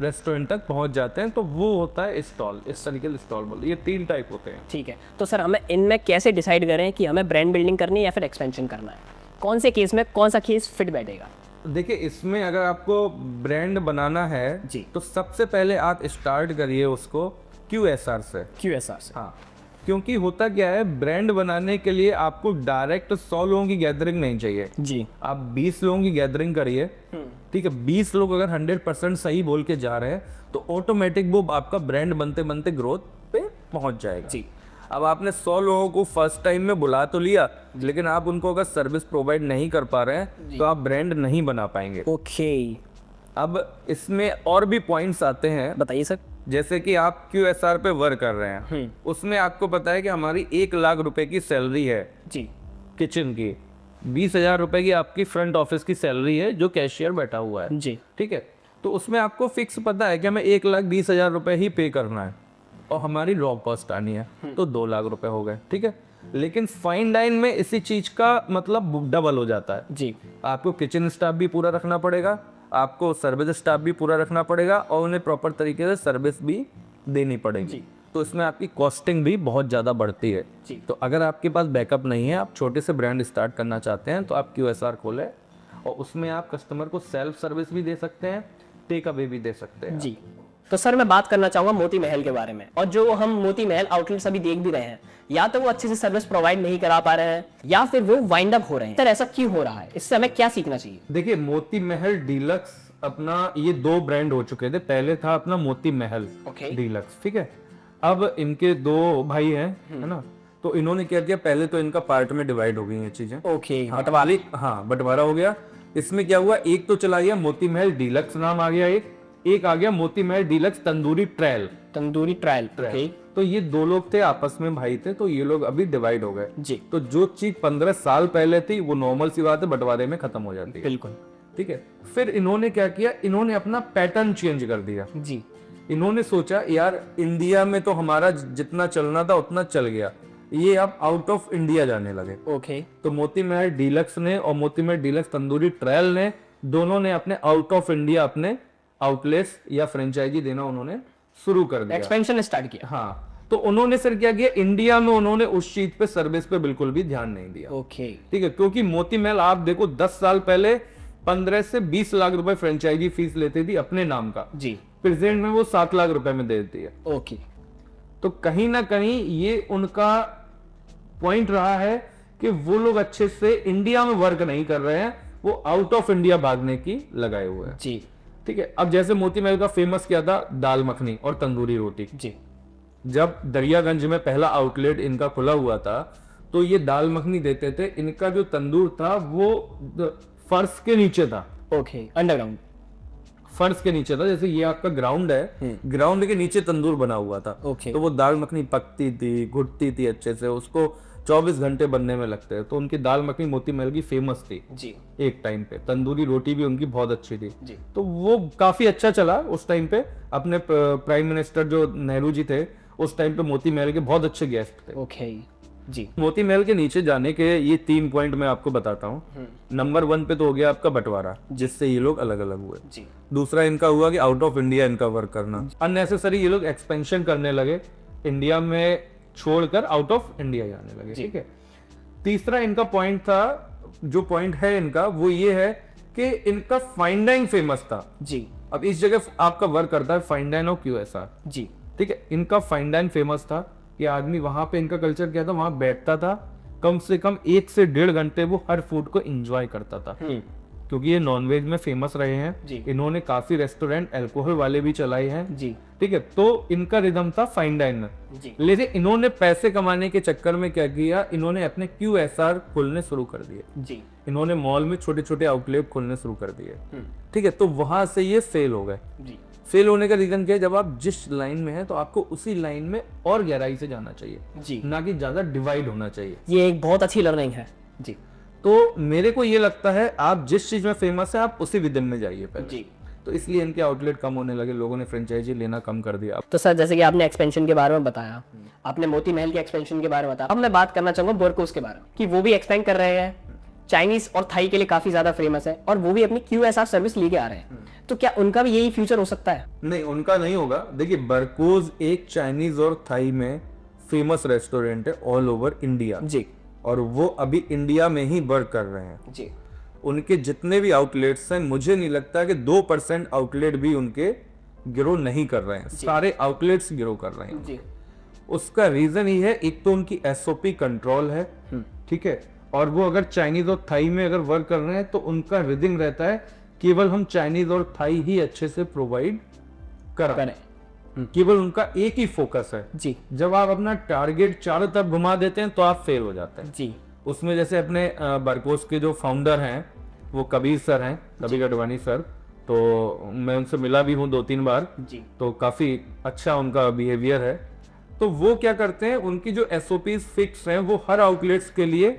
रेस्टोरेंट तक पहुंच जाते हैं, तो वो होता है स्टॉल। इस तरीके से स्टॉल बोलते हैं। ये 3 टाइप होते हैं। ठीक है, तो सर हमें इनमें कैसे डिसाइड करें कि हमें ब्रांड बिल्डिंग करनी है या फिर एक्सपेंशन करना है? कौन से केस में कौन सा केस फिट बैठेगा? देखिए इसमें अगर आपको ब्रांड बनाना है जी। तो सबसे पहले आप स्टार्ट करिए उसको QSR से। QSR से। हाँ, क्योंकि होता क्या है, ब्रांड बनाने के लिए आपको डायरेक्ट 100 लोगों की गैदरिंग नहीं चाहिए। जी। आप 20 लोगों की गैदरिंग करिए, ठीक है, 20 लोग अगर 100% सही बोल के जा रहे हैं तो ऑटोमेटिक वो आपका ब्रांड बनते बनते ग्रोथ पे पहुंच जाएगा। जी। अब आपने 100 लोगों को फर्स्ट टाइम में बुला तो लिया, लेकिन आप उनको अगर सर्विस प्रोवाइड नहीं कर पा रहे हैं तो आप ब्रांड नहीं बना पाएंगे। ओके, अब इसमें और भी पॉइंट्स आते हैं, बताइए सर। जैसे कि आप QSR पे वर्क कर रहे हैं, उसमें आपको पता है कि हमारी 1 लाख रुपए की सैलरी है जी। किचन की, 20,000 रुपए की आपकी फ्रंट ऑफिस की सैलरी है जो कैशियर बैठा हुआ है। जी। ठीक है, तो उसमें आपको फिक्स पता है कि हमें 1,20,000 रुपए ही पे करना है और हमारी रॉ कॉस्ट आनी है, तो 2 लाख रुपए हो गए। ठीक है, लेकिन फाइन डाइन में इसी चीज का मतलब डबल हो जाता है। जी आपको किचन स्टाफ भी पूरा रखना पड़ेगा, आपको सर्विस स्टाफ भी पूरा रखना पड़ेगा और उन्हें प्रॉपर तरीके से सर्विस भी देनी पड़ेगी। तो इसमें आपकी कॉस्टिंग भी बहुत ज़्यादा बढ़ती है। जी। तो अगर आपके पास बैकअप नहीं है, आप छोटे से ब्रांड स्टार्ट करना चाहते हैं, तो आप QSR खोलें और उसमें आप कस्टमर को सेल्फ सर्विस भी दे सकते हैं, टेक अवे भी दे सकते हैं। जी। तो सर मैं बात करना चाहूंगा मोती महल के बारे में, और जो हम मोती महल आउटलेट्स अभी देख भी रहे हैं, या तो वो अच्छे से सर्विस प्रोवाइड नहीं करा पा रहे हैं या फिर वो वाइंड अप हो रहे हैं। सर ऐसा क्यों हो रहा है, इससे हमें क्या सीखना चाहिए? देखिए, मोती महल डीलक्स अपना ये 2 ब्रांड हो चुके थे। पहले था अपना मोती महल डीलक्स, ठीक है। अब इनके 2 भाई हैं, है ना, तो इन्होंने क्या किया, पहले तो इनका पार्ट में डिवाइड हो गई ये चीजें। ओके, बंटवारा हो गया। इसमें क्या हुआ, एक तो चला गया मोती महल डीलक्स नाम आ गया, एक आ गया Moti Mahal deluxe tandoori trial. Okay. तो ये 2 लोग थे, आपस में भाई थे, तो ये लोग अभी डिवाइड हो गए जी। तो जो चीज 15 साल पहले थी वो नॉर्मल सी बात है, बंटवारे में खत्म हो जाती है। बिल्कुल। ठीक है। फिर इन्होंने क्या किया, इन्होंने अपना पैटर्न चेंज कर दिया। जी। इन्होंने सोचा यार इंडिया में तो हमारा जितना चलना था उतना चल गया, ये अब आउट ऑफ इंडिया जाने लगे। ओके। तो मोती महल डीलक्स ने और मोती महल डीलक्स तंदूरी ट्रायल ने, दोनों ने अपने आउट ऑफ इंडिया अपने आउटलेट्स या फ्रेंचाइजी देना उन्होंने शुरू कर दिया, एक्सपेंशन स्टार्ट किया। हाँ। तो उन्होंने सर क्या किया, इंडिया में उन्होंने उस चीज पे, सर्विस पे बिल्कुल भी ध्यान नहीं दिया। ओके। ठीक है, क्योंकि मोती महल आप देखो 10 साल पहले 15 से 20 लाख रुपए फ्रेंचाइजी फीस लेती थी अपने नाम का। जी। प्रेजेंट में वो 7 लाख रुपए में दे देती है। ओके। तो कहीं ना कहीं ये उनका पॉइंट रहा है कि वो लोग अच्छे से इंडिया में वर्क नहीं कर रहे हैं, वो आउट ऑफ इंडिया भागने की लगाए हुए हैं। जी। ठीक है। अब जैसे मोती महल का फेमस क्या था, दाल मखनी और तंदूरी रोटी। जी। जब दरियागंज में पहला आउटलेट इनका खुला हुआ था, तो ये दाल मखनी देते थे। इनका जो तंदूर था वो फर्श के नीचे था। Okay, underground. फर्श के नीचे था, जैसे ये आपका ग्राउंड है, ग्राउंड के नीचे तंदूर बना हुआ था। ओके। तो वो दाल मखनी पकती थी, घुटती थी अच्छे से, उसको 24 घंटे बनने में लगते हैं। तो उनकी दाल मखनी मोती महल की फेमस थी जी। एक टाइम पे। तंदूरी रोटी भी उनकी बहुत अच्छी थी जी। तो वो काफी अच्छा चला उस टाइम पे। अपने प्राइम मिनिस्टर जो नेहरू जी थे उस टाइम पे मोती महल के बहुत अच्छे गेस्ट थे। ओके। जी। मोती महल के नीचे जाने के ये 3 पॉइंट मैं आपको बताता हूँ। नंबर 1 पे तो हो गया आपका बंटवारा, जिससे ये लोग अलग अलग हुए। जी। दूसरा इनका हुआ कि आउट ऑफ इंडिया इनका वर्क करना, अननेसेसरी ये लोग एक्सपेंशन करने लगे, इंडिया में छोड़कर आउट ऑफ इंडिया जाने लगे। ठीक है। तीसरा इनका पॉइंट था, जो पॉइंट है इनका, वो ये है कि इनका फाइन डाइन फेमस था। जी। अब इस जगह आपका वर्क करता है फाइन डाइन और QSR। जी। ठीक है। इनका फाइन डाइन फेमस था कि आदमी वहां पे, इनका कल्चर क्या था, वहां बैठता था, कम से कम 1 से 1.5 घंटे वो हर फूड को एंजॉय करता था। क्योंकि ये नॉनवेज में फेमस रहे हैं। जी। इन्होंने काफी रेस्टोरेंट अल्कोहल वाले भी चलाए हैं। जी। ठीक है। तो इनका रिदम था फाइन डाइन में। जी। लेकिन इन्होंने पैसे कमाने के चक्कर में क्या किया, इन्होंने अपने QSR खोलने शुरू कर दिए। जी। इन्होंने मॉल में छोटे छोटे आउटलेट खोलने शुरू कर दिए। ठीक है। तो वहां से ये फेल हो गए। जी। फेल होने का रीजन क्या है, जब आप जिस लाइन में हैं तो आपको उसी लाइन में और गहराई से जाना चाहिए, जी। ना कि ज्यादा डिवाइड होना चाहिए। ये एक बहुत अच्छी लर्निंग है। जी। तो मेरे को ये लगता है आप जिस चीज में फेमस है आप उसी विदन में जाइए पहले। जी। तो इसलिए इनके आउटलेट कम होने लगे, लोगों ने फ्रेंचाइजी लेना कम कर दिया। तो सर जैसे कि आपने एक्सपेंशन के बारे में बताया, आपने मोती महल के एक्सपेंशन के बारे में बताया, अब मैं बात करना चाहूंगा बोरकोस के बारे में कि वो भी एक्सपेंड कर रहे हैं, चाइनीज और थाई के लिए काफी ज्यादा फेमस है, और वो भी अपनी QSR सर्विस लेके आ रहे हैं। तो क्या उनका भी यही फ्यूचर हो सकता है? नहीं, उनका नहीं होगा। देखिए, बरकोज एक चाइनीज और थाई में फेमस रेस्टोरेंट है ऑल ओवर इंडिया। जी। और वो अभी इंडिया में ही वर्क कर रहे हैं। जी। उनके जितने भी आउटलेट्स हैं, मुझे नहीं लगता कि 2% आउटलेट भी उनके ग्रो नहीं कर रहे हैं, सारे आउटलेट्स ग्रो कर रहे हैं। जी। उसका रीजन ही है, एक तो उनकी SOP कंट्रोल है। ठीक है। और वो अगर चाइनीज और थाई में अगर वर्क कर रहे हैं तो उनका रिदिंग रहता है केवल हम चाइनीज और थाई ही अच्छे से प्रोवाइड करें। केवल उनका एक ही फोकस है। जी। जब आप अपना टारगेट चारों तरफ घुमा देते हैं तो आप फेल हो जाते हैं। जी। उसमें जैसे अपने बरकोस के जो फाउंडर हैं वो कबीर सर हैं, कबीर अडवाणी सर। तो मैं उनसे मिला भी हूँ 2-3 बार। जी। तो काफी अच्छा उनका बिहेवियर है। तो वो क्या करते हैं, उनकी जो SOPs फिक्स हैं वो हर आउटलेट्स के लिए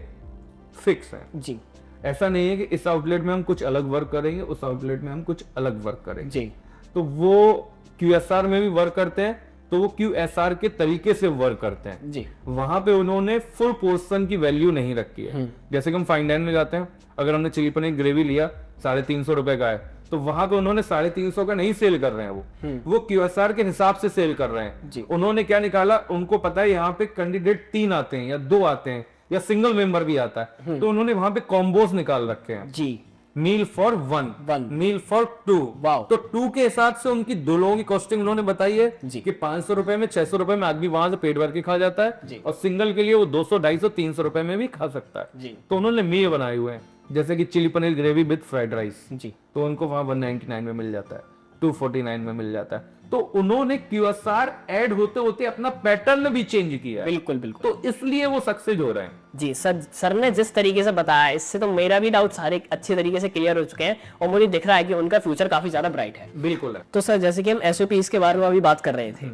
फिक्स है। जी। ऐसा नहीं है कि इस आउटलेट में हम कुछ अलग वर्क करेंगे, उस आउटलेट में हम कुछ अलग वर्क करेंगे। जी। तो वो QSR में भी वर्क करते हैं, तो वो QSR के तरीके से वर्क करते हैं। जी। वहां पे उन्होंने फुल पोर्शन की वैल्यू नहीं रखी है। जैसे कि हम फाइन डाइन में जाते हैं, अगर हमने चिली पनीर ग्रेवी लिया 350 रुपए का है, तो वहां पे उन्होंने 350 का नहीं सेल कर रहे हैं, वो QSR के हिसाब से सेल कर रहे हैं। जी। उन्होंने क्या निकाला, उनको पता है यहाँ पे कैंडिडेट 3 आते हैं या 2 आते हैं या सिंगल मेंबर भी आता है, तो उन्होंने वहां पे कॉम्बोज निकाल रखे हैं। जी। Meal for one, meal for 2। Wow. तो 2 के हिसाब से उनकी 2 लोगों की कॉस्टिंग उन्होंने बताई है जी। कि 500 रुपए में 600 रुपए में आदमी वहां से पेट भर के खा जाता है, जी। और सिंगल के लिए वो 200 250 300 रुपए में भी खा सकता है। जी। तो उन्होंने मील बनाए हुए हैं, जैसे कि chilli paneer gravy with fried rice, जी। तो उनको वहां 199 में मिल जाता है, 249 में मिल जाता है। तो उन्होंने QSR ऐड होते होते अपना पैटर्न भी चेंज किया है, बिल्कुल बिल्कुल। तो इसलिए वो सक्सेस हो रहे हैं। जी सर ने जिस तरीके से बताया, इससे तो मेरा भी डाउट सारे अच्छे तरीके से क्लियर हो चुके हैं और मुझे दिख रहा है कि उनका फ्यूचर काफी ज्यादा ब्राइट है। बिल्कुल है। तो सर जैसे कि हम SOPs के बारे में अभी बात कर रहे थे,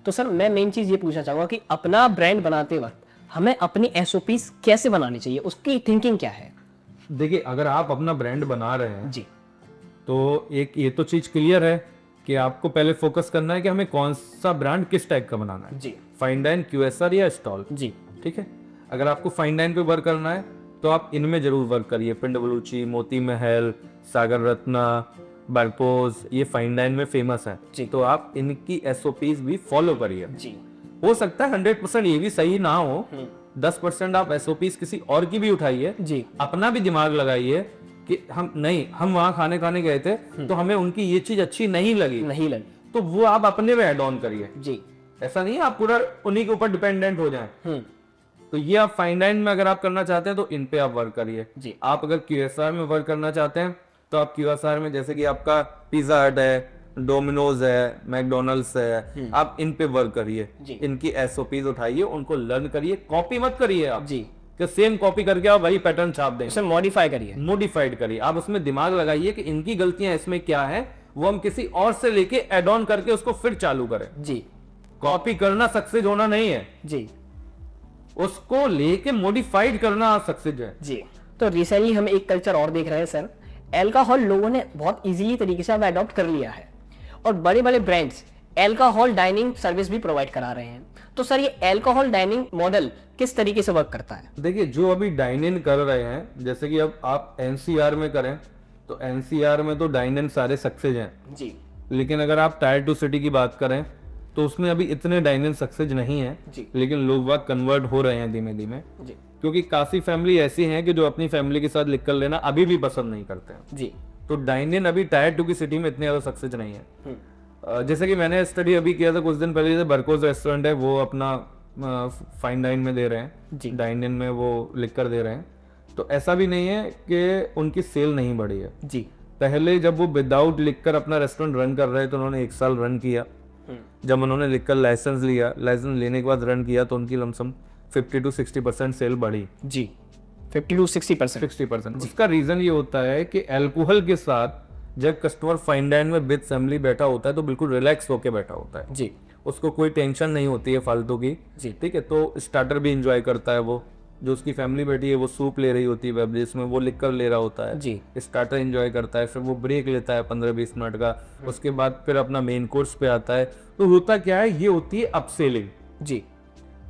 तो सर मैं मेन चीज ये पूछना चाहूंगा कि अपना ब्रांड बनाते वक्त हमें अपनी SOPs कैसे बनानी चाहिए, उसकी थिंकिंग क्या है? देखिए, अगर आप अपना ब्रांड बना रहे हैं जी। तो एक ये तो चीज क्लियर है कि आपको पहले फोकस करना है कि हमें कौन सा ब्रांड किस टाइप का बनाना है। जी। फाइन डाइन, QSR या स्टॉल। जी। ठीक है। अगर आपको फाइन डाइन पे वर्क करना है तो आप इनमें जरूर वर्क करिए। पिंड बलूची, मोती महल, सागर रत्ना, बरपोज, ये फाइन डाइन में फेमस है, तो आप इनकी SOPs भी फॉलो करिए। जी। हो सकता है 100% ये भी सही ना हो, 10% आप SOPs किसी और की भी उठाइए। जी। अपना भी दिमाग लगाइए कि हम वहां खाने गए थे तो हमें उनकी ये चीज अच्छी नहीं लगी, तो वो आप अपने में ऐड ऑन करिए। जी। ऐसा नहीं है आप पूरा उन्हीं के ऊपर डिपेंडेंट हो जाएं। तो ये आप फाइन डाइन में अगर आप करना चाहते हैं तो इन पे आप वर्क करिए। जी। आप अगर QSR में वर्क करना चाहते हैं तो आप QSR में, जैसे कि आपका पिज्जा हट है, डोमिनोज है, मैकडोनल्ड्स है, आप इन पे वर्क करिए। इनकी SOPs उठाइए, उनको लर्न करिए, कॉपी मत करिए आप जी, कि सेम कॉपी करके आप वही पैटर्न छाप दें। इसे मॉडिफाई करिए, मॉडिफाइड करिए। आप उसमें दिमाग लगाइए कि इनकी गलतियां इसमें क्या है, वो हम किसी और से लेके एड ऑन करके उसको फिर चालू करें। जी। कॉपी करना सक्सेस होना नहीं है जी, उसको लेके मॉडिफाइड करना सक्सेस है। जी। तो रिसेंटली हम एक कल्चर और देख रहे हैं सर, अल्कोहल लोगों ने बहुत इजीली तरीके से अब अडॉप्ट कर लिया है और बड़े बड़े ब्रांड्स अल्कोहल डाइनिंग सर्विस भी प्रोवाइड करा रहे हैं। तो सर ये अल्कोहल डाइनिंग मॉडल किस तरीके से वर्क करता है? देखिए, जो अभी डाइन इन कर रहे हैं, जैसे कि अब आप NCR में करें तो NCR में तो डाइन इन सारे सक्सेस हैं जी, लेकिन अगर आप टायर 2 सिटी की बात करें तो उसमें अभी इतने डाइन इन सक्सेस नहीं है जी, लेकिन लोग वहाँ कन्वर्ट हो रहे हैं धीमे धीमे, जी, क्योंकि काफी फैमिली ऐसी हैं कि जो अपनी फैमिली के साथ लिख कर लेना अभी भी पसंद नहीं करते हैं। जी। तो डाइन इन अभी टायर 2 की सिटी में इतने ज्यादा सक्सेस नहीं है। जैसे कि मैंने स्टडी अभी किया था कुछ दिन पहले, जैसे बरकोज रेस्टोरेंट है वो अपना फाइन डाइन में दे रहे हैं, डाइन इन में वो लिख कर दे रहे हैं। तो ऐसा भी नहीं है कि उनकी सेल नहीं बढ़ी है। जी। पहले जब वो विदाउट लिखकर अपना रेस्टोरेंट रन कर रहे थे तो उन्होंने 1 साल रन किया। जब उन्होंने लिखकर लाइसेंस लिया, लाइसेंस लेने के बाद रन किया तो उनकी लमसम 50 to 60% सेल बढ़ी। जी, 50 to 60%। 60%। उसका रीजन ये होता है कि अल्कोहल के साथ जब कस्टमर फाइन डाइन में विद फैमिली बैठा होता है तो बिल्कुल रिलैक्स होके बैठा होता है जी, उसको कोई टेंशन नहीं होती है फालतू की। जी, ठीक है। तो स्टार्टर भी इंजॉय करता है, वो जो उसकी फैमिली बैठी है वो सूप ले रही होती है बेवरेज में, वो लिख कर ले रहा होता है जी, स्टार्टर एंजॉय करता है, फिर वो ब्रेक लेता है 15-20 मिनट का, उसके बाद फिर अपना मेन कोर्स पे आता है। तो होता क्या है, ये होती है अपसेलिंग। जी,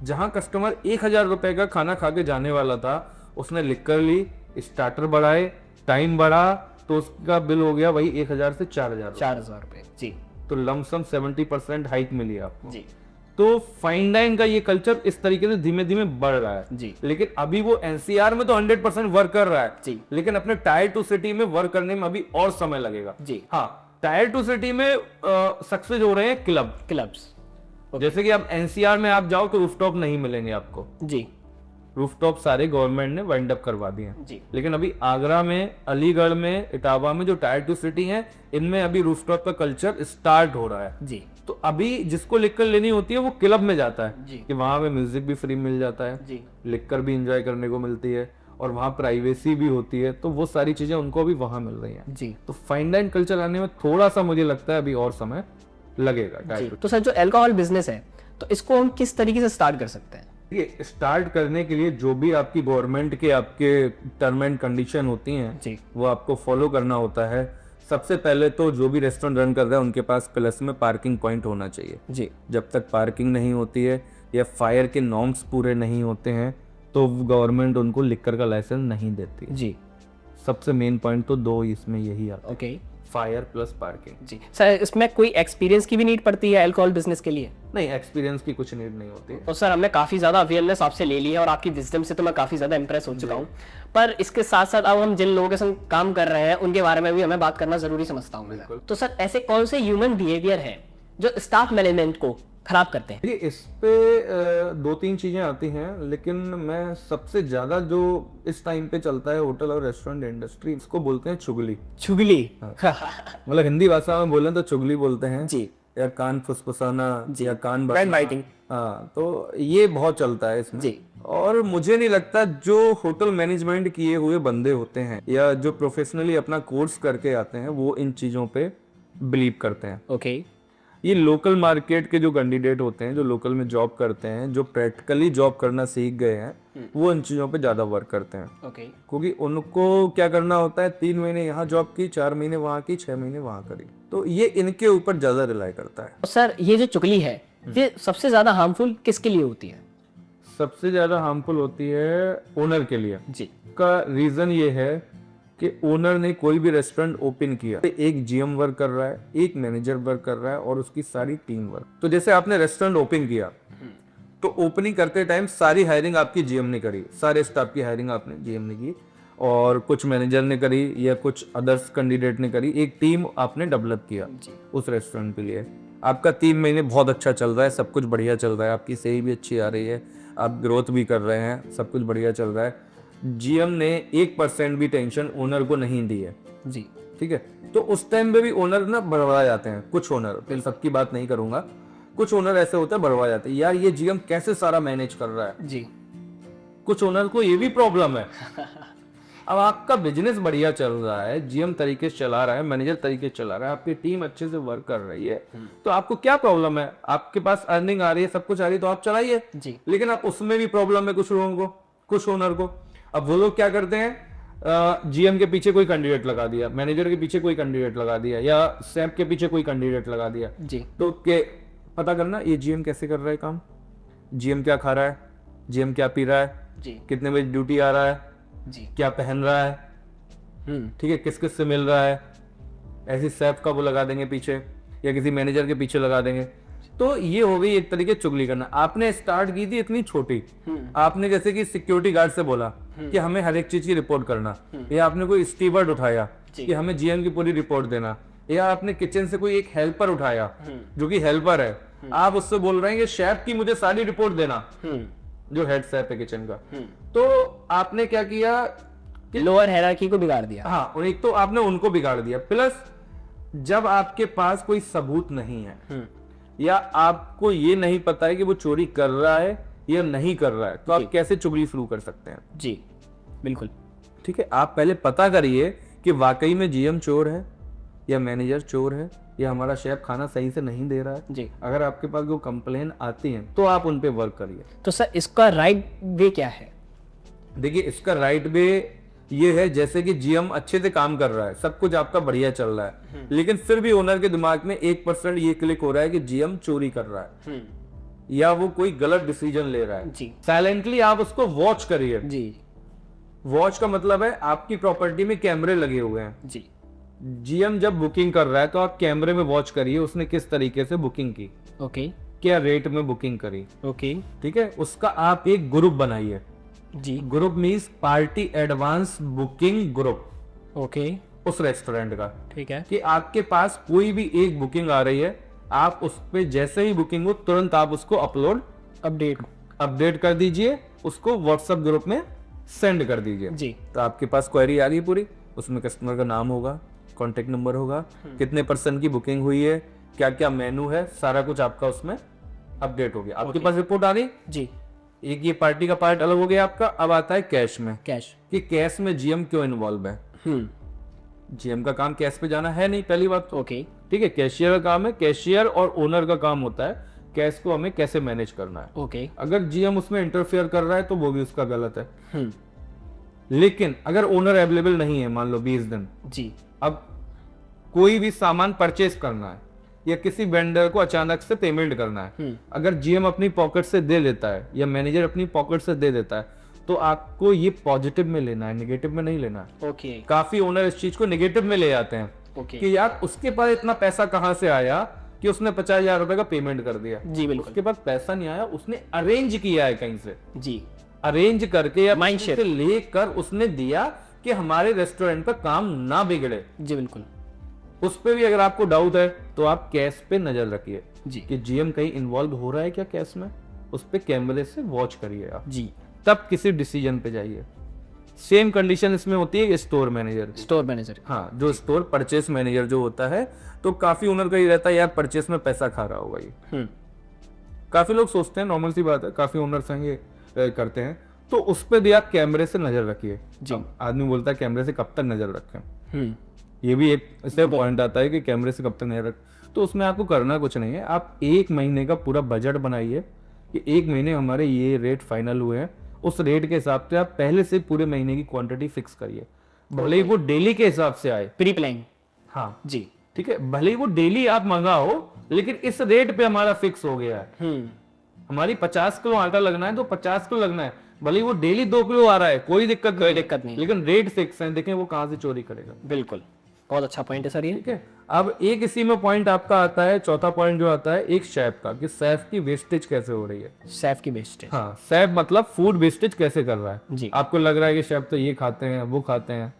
जहां कस्टमर 1000 रुपए का खाना खा के जाने वाला था, उसने लिख कर ली, स्टार्टर बढ़ाए, टाइम बढ़ा, तो उसका बिल हो गया वही 1000 से 4000 रुपए। जी, तो लमसम 70% हाइक मिली आपको। जी, तो फाइन डाइन का ये कल्चर इस तरीके से धीमे धीमे बढ़ रहा है। जी, लेकिन अभी वो NCR में तो 100% वर्क कर रहा है जी, लेकिन अपने टायर 2 सिटी में वर्क करने में अभी और समय लगेगा। जी। हाँ, टायर 2 सिटी में सक्सेस हो रहे हैं क्लब्स। जैसे कि अब NCR में आप जाओ तो रूफटॉप नहीं मिलेंगे आपको। जी, रूफटॉप सारे गवर्नमेंट ने वाइंड अप करवा दिए हैं। जी, लेकिन अभी आगरा में, अलीगढ़ में, इटावा में जो टायर 2 सिटी हैं, इनमें अभी रूफटॉप का कल्चर स्टार्ट हो रहा है। जी, तो अभी जिसको लिखकर लेनी होती है वो क्लब में जाता है जी, कि वहां पे म्यूजिक भी फ्री मिल जाता है, जी, लिखकर भी एंजॉय करने को मिलती है और वहां प्राइवेसी भी होती है, तो वो सारी चीजें उनको भी वहां मिल रही हैं। जी। तो फाइन डाइन कल्चर आने में थोड़ा सा मुझे लगता है अभी और समय लगेगा। जी। तो सर जो अल्कोहल बिजनेस है तो इसको हम किस तरीके से स्टार्ट कर सकते हैं? देखिए, स्टार्ट करने के लिए जो भी आपकी गवर्नमेंट के आपके टर्म एंड कंडीशन होती हैं जी, वो आपको फॉलो करना होता है। सबसे पहले तो जो भी रेस्टोरेंट रन कर रहा है उनके पास प्लस में पार्किंग पॉइंट होना चाहिए। जी जब तक पार्किंग नहीं होती है या फायर के नॉर्म्स पूरे नहीं होते हैं तो गवर्नमेंट उनको लिक्कर का लाइसेंस नहीं देती। जी सबसे मेन पॉइंट तो दो इसमें यही आता है, ओके फायर प्लस पार्किंग। जी सर, इसमें कोई एक्सपीरियंस की भी नीड पड़ती है अल्कोहल बिजनेस के लिए? नहीं, एक्सपीरियंस की कुछ नीड नहीं होती। तो सर हमने काफ़ी ज़्यादा अवेयरनेस आपसे ले ली है और आपकी विजडम से तो मैं काफ़ी ज़्यादा इंप्रेस हो चुका हूँ, पर इसके साथ साथ अब हम जिन लोगों के संग काम कर रहे हैं उनके बारे में भी हमें बात करना ज़रूरी समझता हूँ मैं। तो सर ऐसे कौन से ह्यूमन बिहेवियर है जो स्टाफ मैनेजमेंट को खराब करते हैं? देखिए, इस पे दो तीन चीजें आती हैं, लेकिन मैं सबसे ज्यादा जो इस टाइम पे चलता है होटल और रेस्टोरेंट इंडस्ट्री, इसको बोलते हैं चुगली। चुगली? मतलब हिंदी भाषा में बोलें तो चुगली बोलते हैं जी, या कान फुसफुसाना या कान बैक बाइटिंग। हाँ, तो ये बहुत चलता है इसमें। जी और मुझे नहीं लगता जो होटल मैनेजमेंट किए हुए बंदे होते हैं या जो प्रोफेशनली अपना कोर्स करके आते हैं वो इन चीजों पे बिलीव करते हैं। ओके ये लोकल मार्केट के जो कैंडिडेट होते हैं, जो लोकल में जॉब करते हैं, जो प्रैक्टिकली जॉब करना सीख गए हैं, वो इन चीज़ों पे ज़्यादा वर्क करते हैं। ओके क्योंकि उनको क्या करना होता है, 3 महीने यहाँ जॉब की, 4 महीने वहाँ की, 6 महीने वहाँ करी, तो ये इनके ऊपर ज़्यादा रिलाई करता है। तो सर ये जो चुगली है ये सबसे ज़्यादा हार्मफुल किसके लिए होती है? सबसे ज़्यादा हार्मफुल होती है ओनर के लिए। जी का रीज़न ये है कि ओनर ने कोई भी रेस्टोरेंट ओपन किया, एक जीएम वर्क कर रहा है, एक मैनेजर वर्क कर रहा है और उसकी सारी टीम वर्क। तो जैसे आपने रेस्टोरेंट ओपन किया तो ओपनिंग करते टाइम सारी हायरिंग आपकी जीएम ने करी, सारे स्टाफ की हायरिंग आपने जीएम ने की और कुछ मैनेजर ने करी या कुछ अदर्स कैंडिडेट ने करी, एक टीम आपने डेवलप किया उस रेस्टोरेंट के लिए। आपका 3 महीने बहुत अच्छा चल रहा है, सब कुछ बढ़िया चल रहा है, आपकी सही भी अच्छी आ रही है, आप ग्रोथ भी कर रहे हैं, सब कुछ बढ़िया चल रहा है। जीएम ने 1% भी टेंशन ओनर को नहीं दी है। जी ठीक है, तो उस टाइम पे भी ओनर ना बड़बड़ा जाते हैं। कुछ ओनर, इन सबकी बात नहीं करूंगा, कुछ ओनर ऐसे होते हैं बड़बड़ा जाते हैं, यार ये जीएम कैसे सारा मैनेज कर रहा है। जी कुछ ओनर को ये भी प्रॉब्लम है। अब आपका बिजनेस बढ़िया चल रहा है, जीएम तरीके से चला रहा है, मैनेजर तरीके से चला रहा है, आपकी टीम अच्छे से वर्क कर रही है, तो आपको क्या प्रॉब्लम है? आपके पास अर्निंग आ रही है, सब कुछ आ रही है, तो आप चलाइए। जी लेकिन आप उसमें भी प्रॉब्लम है कुछ लोगों को, कुछ ओनर को। अब वो लोग क्या करते हैं, जीएम के पीछे कोई कैंडिडेट लगा दिया, मैनेजर के पीछे कोई कैंडिडेट लगा दिया या सैप के पीछे कोई कैंडिडेट लगा दिया। जी तो के पता करना ये जीएम कैसे कर रहा है काम, जीएम क्या खा रहा है, जीएम क्या पी रहा है, जी कितने बजे ड्यूटी आ रहा है, जी क्या पहन रहा है, ठीक है, किस किस से मिल रहा है। ऐसी सैप का वो लगा देंगे पीछे या किसी मैनेजर के पीछे लगा देंगे। तो ये हो गई एक तरीके चुगली करना। आपने स्टार्ट की थी इतनी छोटी, आपने जैसे कि सिक्योरिटी गार्ड से बोला कि हमें हर एक चीज की रिपोर्ट करना, या आपने कोई स्टीवर्ड उठाया कि हमें जीएम की पूरी रिपोर्ट देना, या आपने किचन से कोई एक हेल्पर उठाया जो कि हेल्पर है, आप उससे बोल रहे हैं कि शेफ की मुझे सारी रिपोर्ट देना, जो हेड शेफ है किचन का। तो आपने क्या किया कि लोअर हायरार्की को बिगाड़ दिया। हाँ, और एक तो आपने उनको बिगाड़ दिया, प्लस जब आपके पास कोई सबूत नहीं है या आपको ये नहीं पता है कि वो चोरी कर रहा है या नहीं कर रहा है, तो आप कैसे चुगली शुरू कर सकते हैं? जी बिल्कुल। ठीक है, आप पहले पता करिए कि वाकई में जीएम चोर है या मैनेजर चोर है या हमारा शेफ खाना सही से नहीं दे रहा है। जी अगर आपके पास वो कंप्लेन आती है तो आप उन पे वर्क करिए। तो सर इसका राइट वे क्या है? देखिए, इसका राइट वे ये है, जैसे कि जीएम अच्छे से काम कर रहा है, सब कुछ आपका बढ़िया चल रहा है, लेकिन फिर भी ओनर के दिमाग में 1% ये क्लिक हो रहा है कि जीएम चोरी कर रहा है या वो कोई गलत डिसीजन ले रहा है। जी साइलेंटली आप उसको वॉच करिए। जी वॉच का मतलब है आपकी प्रॉपर्टी में कैमरे लगे हुए हैं। जी जीएम जब बुकिंग कर रहा है तो आप कैमरे में वॉच करिए उसने किस तरीके से बुकिंग की, ओके क्या रेट में बुकिंग करी। ओके ठीक है, उसका आप एक ग्रुप बनाइए। जी group means party advance booking group, okay उस रेस्टोरेंट का। ठीक है। कि आपके पास कोई भी एक बुकिंग आ रही है, आप उस पे जैसे ही बुकिंग हो तुरंत आप उसको अपडेट कर दीजिए, उसको व्हाट्सएप ग्रुप में सेंड कर दीजिए। जी तो आपके पास क्वेरी आ रही है पूरी, उसमें कस्टमर का नाम होगा, कॉन्टेक्ट नंबर होगा, कितने % की बुकिंग हुई है, क्या क्या मेनू है, सारा कुछ आपका उसमें अपडेट हो गया। आपके पास रिपोर्ट आ गई। जी एक ये पार्टी का पार्ट अलग हो गया आपका। अब आता है कैश में, कैश। कि कैश में जीएम क्यों इन्वॉल्व है। जीएम का काम कैश पे जाना है नहीं, पहली बात तो। ओके ठीक है, कैशियर का काम है, कैशियर और ओनर का काम होता है कैश को हमें कैसे मैनेज करना है। ओके अगर जीएम उसमें इंटरफेयर कर रहा है तो वो भी उसका गलत है। लेकिन अगर ओनर अवेलेबल नहीं है, मान लो 20 दिन, जी अब कोई भी सामान परचेस करना है या किसी वेंडर को अचानक से पेमेंट करना है, अगर जीएम अपनी पॉकेट से दे लेता है या मैनेजर अपनी पॉकेट से दे देता है, तो आपको ये पॉजिटिव में लेना है, नेगेटिव में नहीं लेना है। ओके काफी ओनर इस चीज को नेगेटिव में ले जाते हैं ओके कि यार उसके पास इतना पैसा कहाँ से आया कि उसने 50,000 रुपए का पेमेंट कर दिया। जी बिल्कुल उसके पास पैसा नहीं आया, उसने अरेंज किया है कहीं से, जी अरेंज करके या Mind से लेकर उसने दिया कि हमारे रेस्टोरेंट पर काम ना बिगड़े। जी बिल्कुल उस पे भी अगर आपको डाउट है तो आप कैश पे नजर रखिए जी कि जीएम कहीं इन्वॉल्व हो रहा है क्या कैश में, उस पे कैमरे से वॉच करिए आप, जी तब किसी डिसीजन पे जाइए। सेम कंडीशन इसमें होती है स्टोर मैनेजर, स्टोर मैनेजर हाँ, जो स्टोर परचेस मैनेजर जो होता है, तो काफी ओनर का ही रहता है यार परचेस में पैसा खा रहा होगा ये। काफी लोग सोचते हैं, नॉर्मल सी बात है, काफी ओनर्स हैं ये करते हैं, तो उस पे भी आप कैमरे से नजर रखिए। जी। आदमी बोलता है कैमरे से कब तक नजर रखें, ये भी एक इससे पॉइंट आता है कि कैमरे से कब तक नजर रख, तो उसमें आपको करना कुछ नहीं है, आप 1 महीने का पूरा बजट बनाइए कि 1 महीने हमारे ये रेट फाइनल हुए हैं, उस रेट के हिसाब से आप पहले से पूरे महीने की क्वांटिटी फिक्स करिए, भले ही वो डेली के हिसाब से आए। प्री प्लान हाँ जी ठीक है, भले ही वो डेली आप मंगाओ, लेकिन इस रेट पे हमारा फिक्स हो गया है। हमारी 50 किलो आटा लगना है तो 50 किलो लगना है, भले ही वो डेली 2 किलो आ रहा है, कोई दिक्कत नहीं, लेकिन रेट फिक्स है, देखें वो कहां से चोरी करेगा। बिल्कुल बहुत अच्छा पॉइंट है सर ये। ठीक है, अब एक इसी में पॉइंट आपका आता है, चौथा पॉइंट जो आता है एक शेफ का, कि शेफ की वेस्टेज कैसे हो रही है। शेफ की वेस्टेज, हाँ, शेफ मतलब फूड वेस्टेज कैसे कर रहा है। जी। आपको लग रहा है कि शेफ तो ये खाते हैं वो खाते हैं,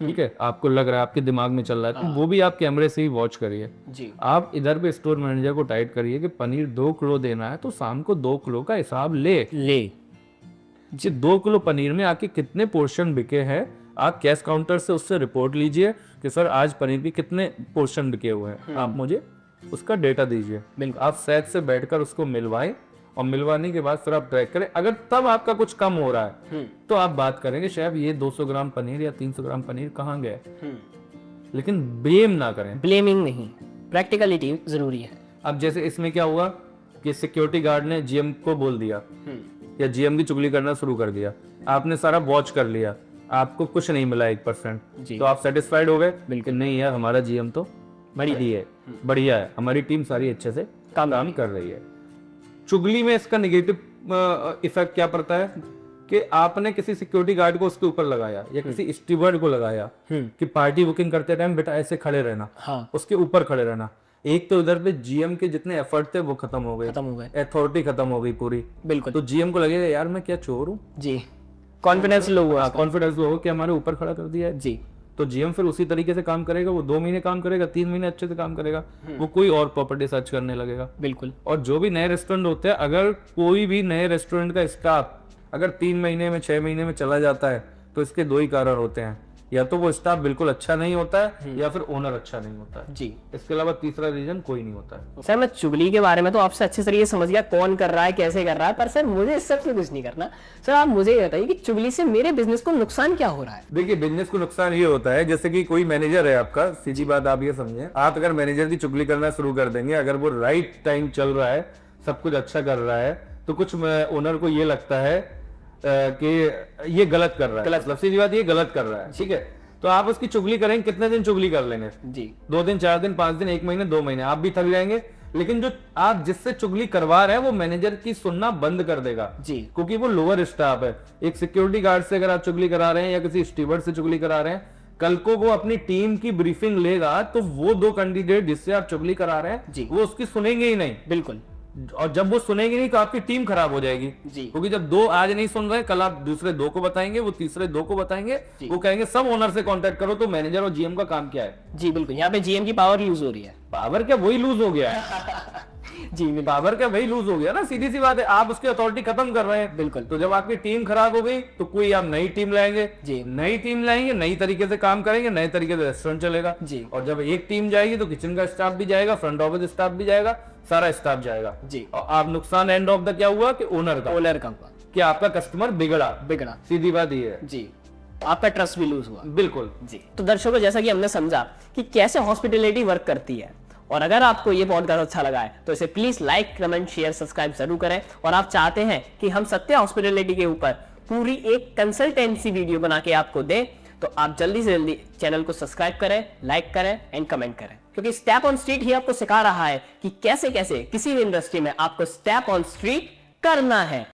ठीक है, आपको लग रहा है, आपके दिमाग में चल रहा है, तो वो भी आप कैमरे से ही वॉच करिए। जी आप इधर पे स्टोर मैनेजर को टाइट करिए कि पनीर 2 किलो देना है तो शाम को 2 किलो का हिसाब ले जी, 2 किलो पनीर में आपके कितने पोर्शन बिके हैं, आप कैश काउंटर से उससे रिपोर्ट लीजिए कि सर आज पनीर के कितने पोर्शन बिके हुए हैं, आप मुझे उसका डेटा दीजिए। बिल्कुल। आप शायद से बैठकर उसको मिलवाएं और मिलवाने के बाद फिर आप ट्रैक करें, अगर तब आपका कुछ कम हो रहा है तो आप बात करेंगे शेफ ये 200 ग्राम पनीर या 300 ग्राम पनीर कहाँ गए, लेकिन ब्लेम ना करें, ब्लेमिंग नहीं, प्रैक्टिकलिटी जरूरी है। अब जैसे इसमें क्या हुआ कि सिक्योरिटी गार्ड ने जीएम को बोल दिया या जीएम की चुगली करना शुरू कर दिया, आपने सारा वॉच कर लिया, आपको कुछ नहीं मिला 1%, तो आप सेटिस्फाइड हो गए? बिल्कुल नहीं यार, हमारा जीएम तो बढ़िया है, हमारी टीम सारी अच्छे से काम कर रही है। चुगली में इसका नेगेटिव इफेक्ट क्या पड़ता है कि आपने किसी सिक्योरिटी गार्ड को उसके ऊपर लगाया या किसी स्टीवर्ड को लगाया कि पार्टी बुकिंग करते टाइम बेटा ऐसे खड़े रहना, हाँ। उसके ऊपर खड़े रहना, एक तो उधर पे जीएम के जितने एफर्ट थे वो खत्म हो गए, अथॉरिटी खत्म हो गई पूरी। बिल्कुल। तो जीएम को लगेगा यार मैं क्या चोर हूँ जी, कॉन्फिडेंस लो हुआ, कॉन्फिडेंस लो हो कि हमारे ऊपर खड़ा कर दिया है जी। तो जीएम फिर उसी तरीके से काम करेगा, वो 2 महीने काम करेगा, 3 महीने अच्छे से काम करेगा, वो कोई और प्रॉपर्टी सर्च करने लगेगा। बिल्कुल। और जो भी नए रेस्टोरेंट होते हैं, अगर कोई भी नए रेस्टोरेंट का स्टाफ अगर 3 महीने में 6 महीने में चला जाता है तो इसके 2 ही कारण होते हैं, या तो वो स्टाफ बिल्कुल अच्छा नहीं होता है या फिर ओनर अच्छा नहीं होता है जी। इसके अलावा तीसरा रीजन कोई नहीं होता है। सर मैं चुगली के बारे में तो आपसे अच्छे तरीके समझ गया कौन कर रहा है कैसे कर रहा है, पर सर मुझे इस सब से कुछ नहीं करना। सर आप मुझे ये बताइए कि चुगली से मेरे बिजनेस को नुकसान क्या हो रहा है। देखिए बिजनेस को नुकसान ये होता है, जैसे कि कोई मैनेजर है आपका, सीधी बात आप ये समझें, आप अगर मैनेजर की चुगली करना शुरू कर देंगे, अगर वो राइट टाइम चल रहा है, सब कुछ अच्छा कर रहा है, तो कुछ ओनर को ये लगता है कि ये गलत कर रहा है, मतलब सीधी बात ये गलत कर रहा है, ठीक है, तो आप उसकी चुगली करेंगे, कितने दिन चुगली कर लेंगे जी? 2 दिन, 4 दिन, 5 दिन, 1 महीने, 2 महीने, आप भी थक जाएंगे। लेकिन जो आप जिससे चुगली करवा रहे हैं वो मैनेजर की सुनना बंद कर देगा जी, क्योंकि वो लोअर स्टाफ है। एक सिक्योरिटी गार्ड से अगर आप चुगली करा रहे हैं या किसी स्टीवर्ड से चुगली करा रहे हैं, कल को वो अपनी टीम की ब्रीफिंग लेगा तो वो 2 कैंडिडेट जिससे आप चुगली करा रहे हैं जी, वो उसकी सुनेंगे ही नहीं। बिल्कुल। और जब वो सुनेंगे नहीं तो आपकी टीम खराब हो जाएगी जी, क्योंकि जब 2 आज नहीं सुन रहे, कल आप दूसरे 2 को बताएंगे, वो तीसरे 2 को बताएंगे, वो कहेंगे सब ओनर से कांटेक्ट करो। तो मैनेजर और जीएम का काम क्या है? जी बिल्कुल, यहाँ पे जीएम की पावर यूज हो रही है। पावर क्या वही लूज हो गया है जी पावर क्या वही लूज हो गया ना, सीधी सी बात है, आप उसकी अथॉरिटी खत्म कर रहे हैं। बिल्कुल। तो जब आपकी टीम खराब हो गई तो कोई आप नई टीम लाएंगे जी, नई टीम लाएंगे, नई तरीके से काम करेंगे, नए तरीके से रेस्टोरेंट चलेगा जी। और जब एक टीम जाएगी तो किचन का स्टाफ भी जाएगा, फ्रंट ऑफिस स्टाफ भी जाएगा, सारा स्टाफ जाएगा जी। और आप नुकसान एंड ऑफ द क्या हुआ कि ओनर का हुआ कि आपका कस्टमर बिगड़ा। सीधी बात ये है जी, आपका ट्रस्ट भी लूज हुआ। बिल्कुल जी। तो दर्शकों, जैसा कि हमने समझा कि कैसे हॉस्पिटैलिटी वर्क करती है, और अगर आपको ये पॉडकास्ट अच्छा लगा है तो इसे please like, comment, share, subscribe जरूर करें। और आप चाहते हैं कि हम सत्य हॉस्पिटैलिटी के ऊपर पूरी एक कंसल्टेंसी वीडियो बना के आपको दें, तो आप जल्दी से जल्दी चैनल को सब्सक्राइब करें, लाइक करें एंड कमेंट करें, क्योंकि स्टेप ऑन स्ट्रीट ही आपको सिखा रहा है कि कैसे कैसे किसी भी इंडस्ट्री में आपको स्टेप ऑन स्ट्रीट करना है।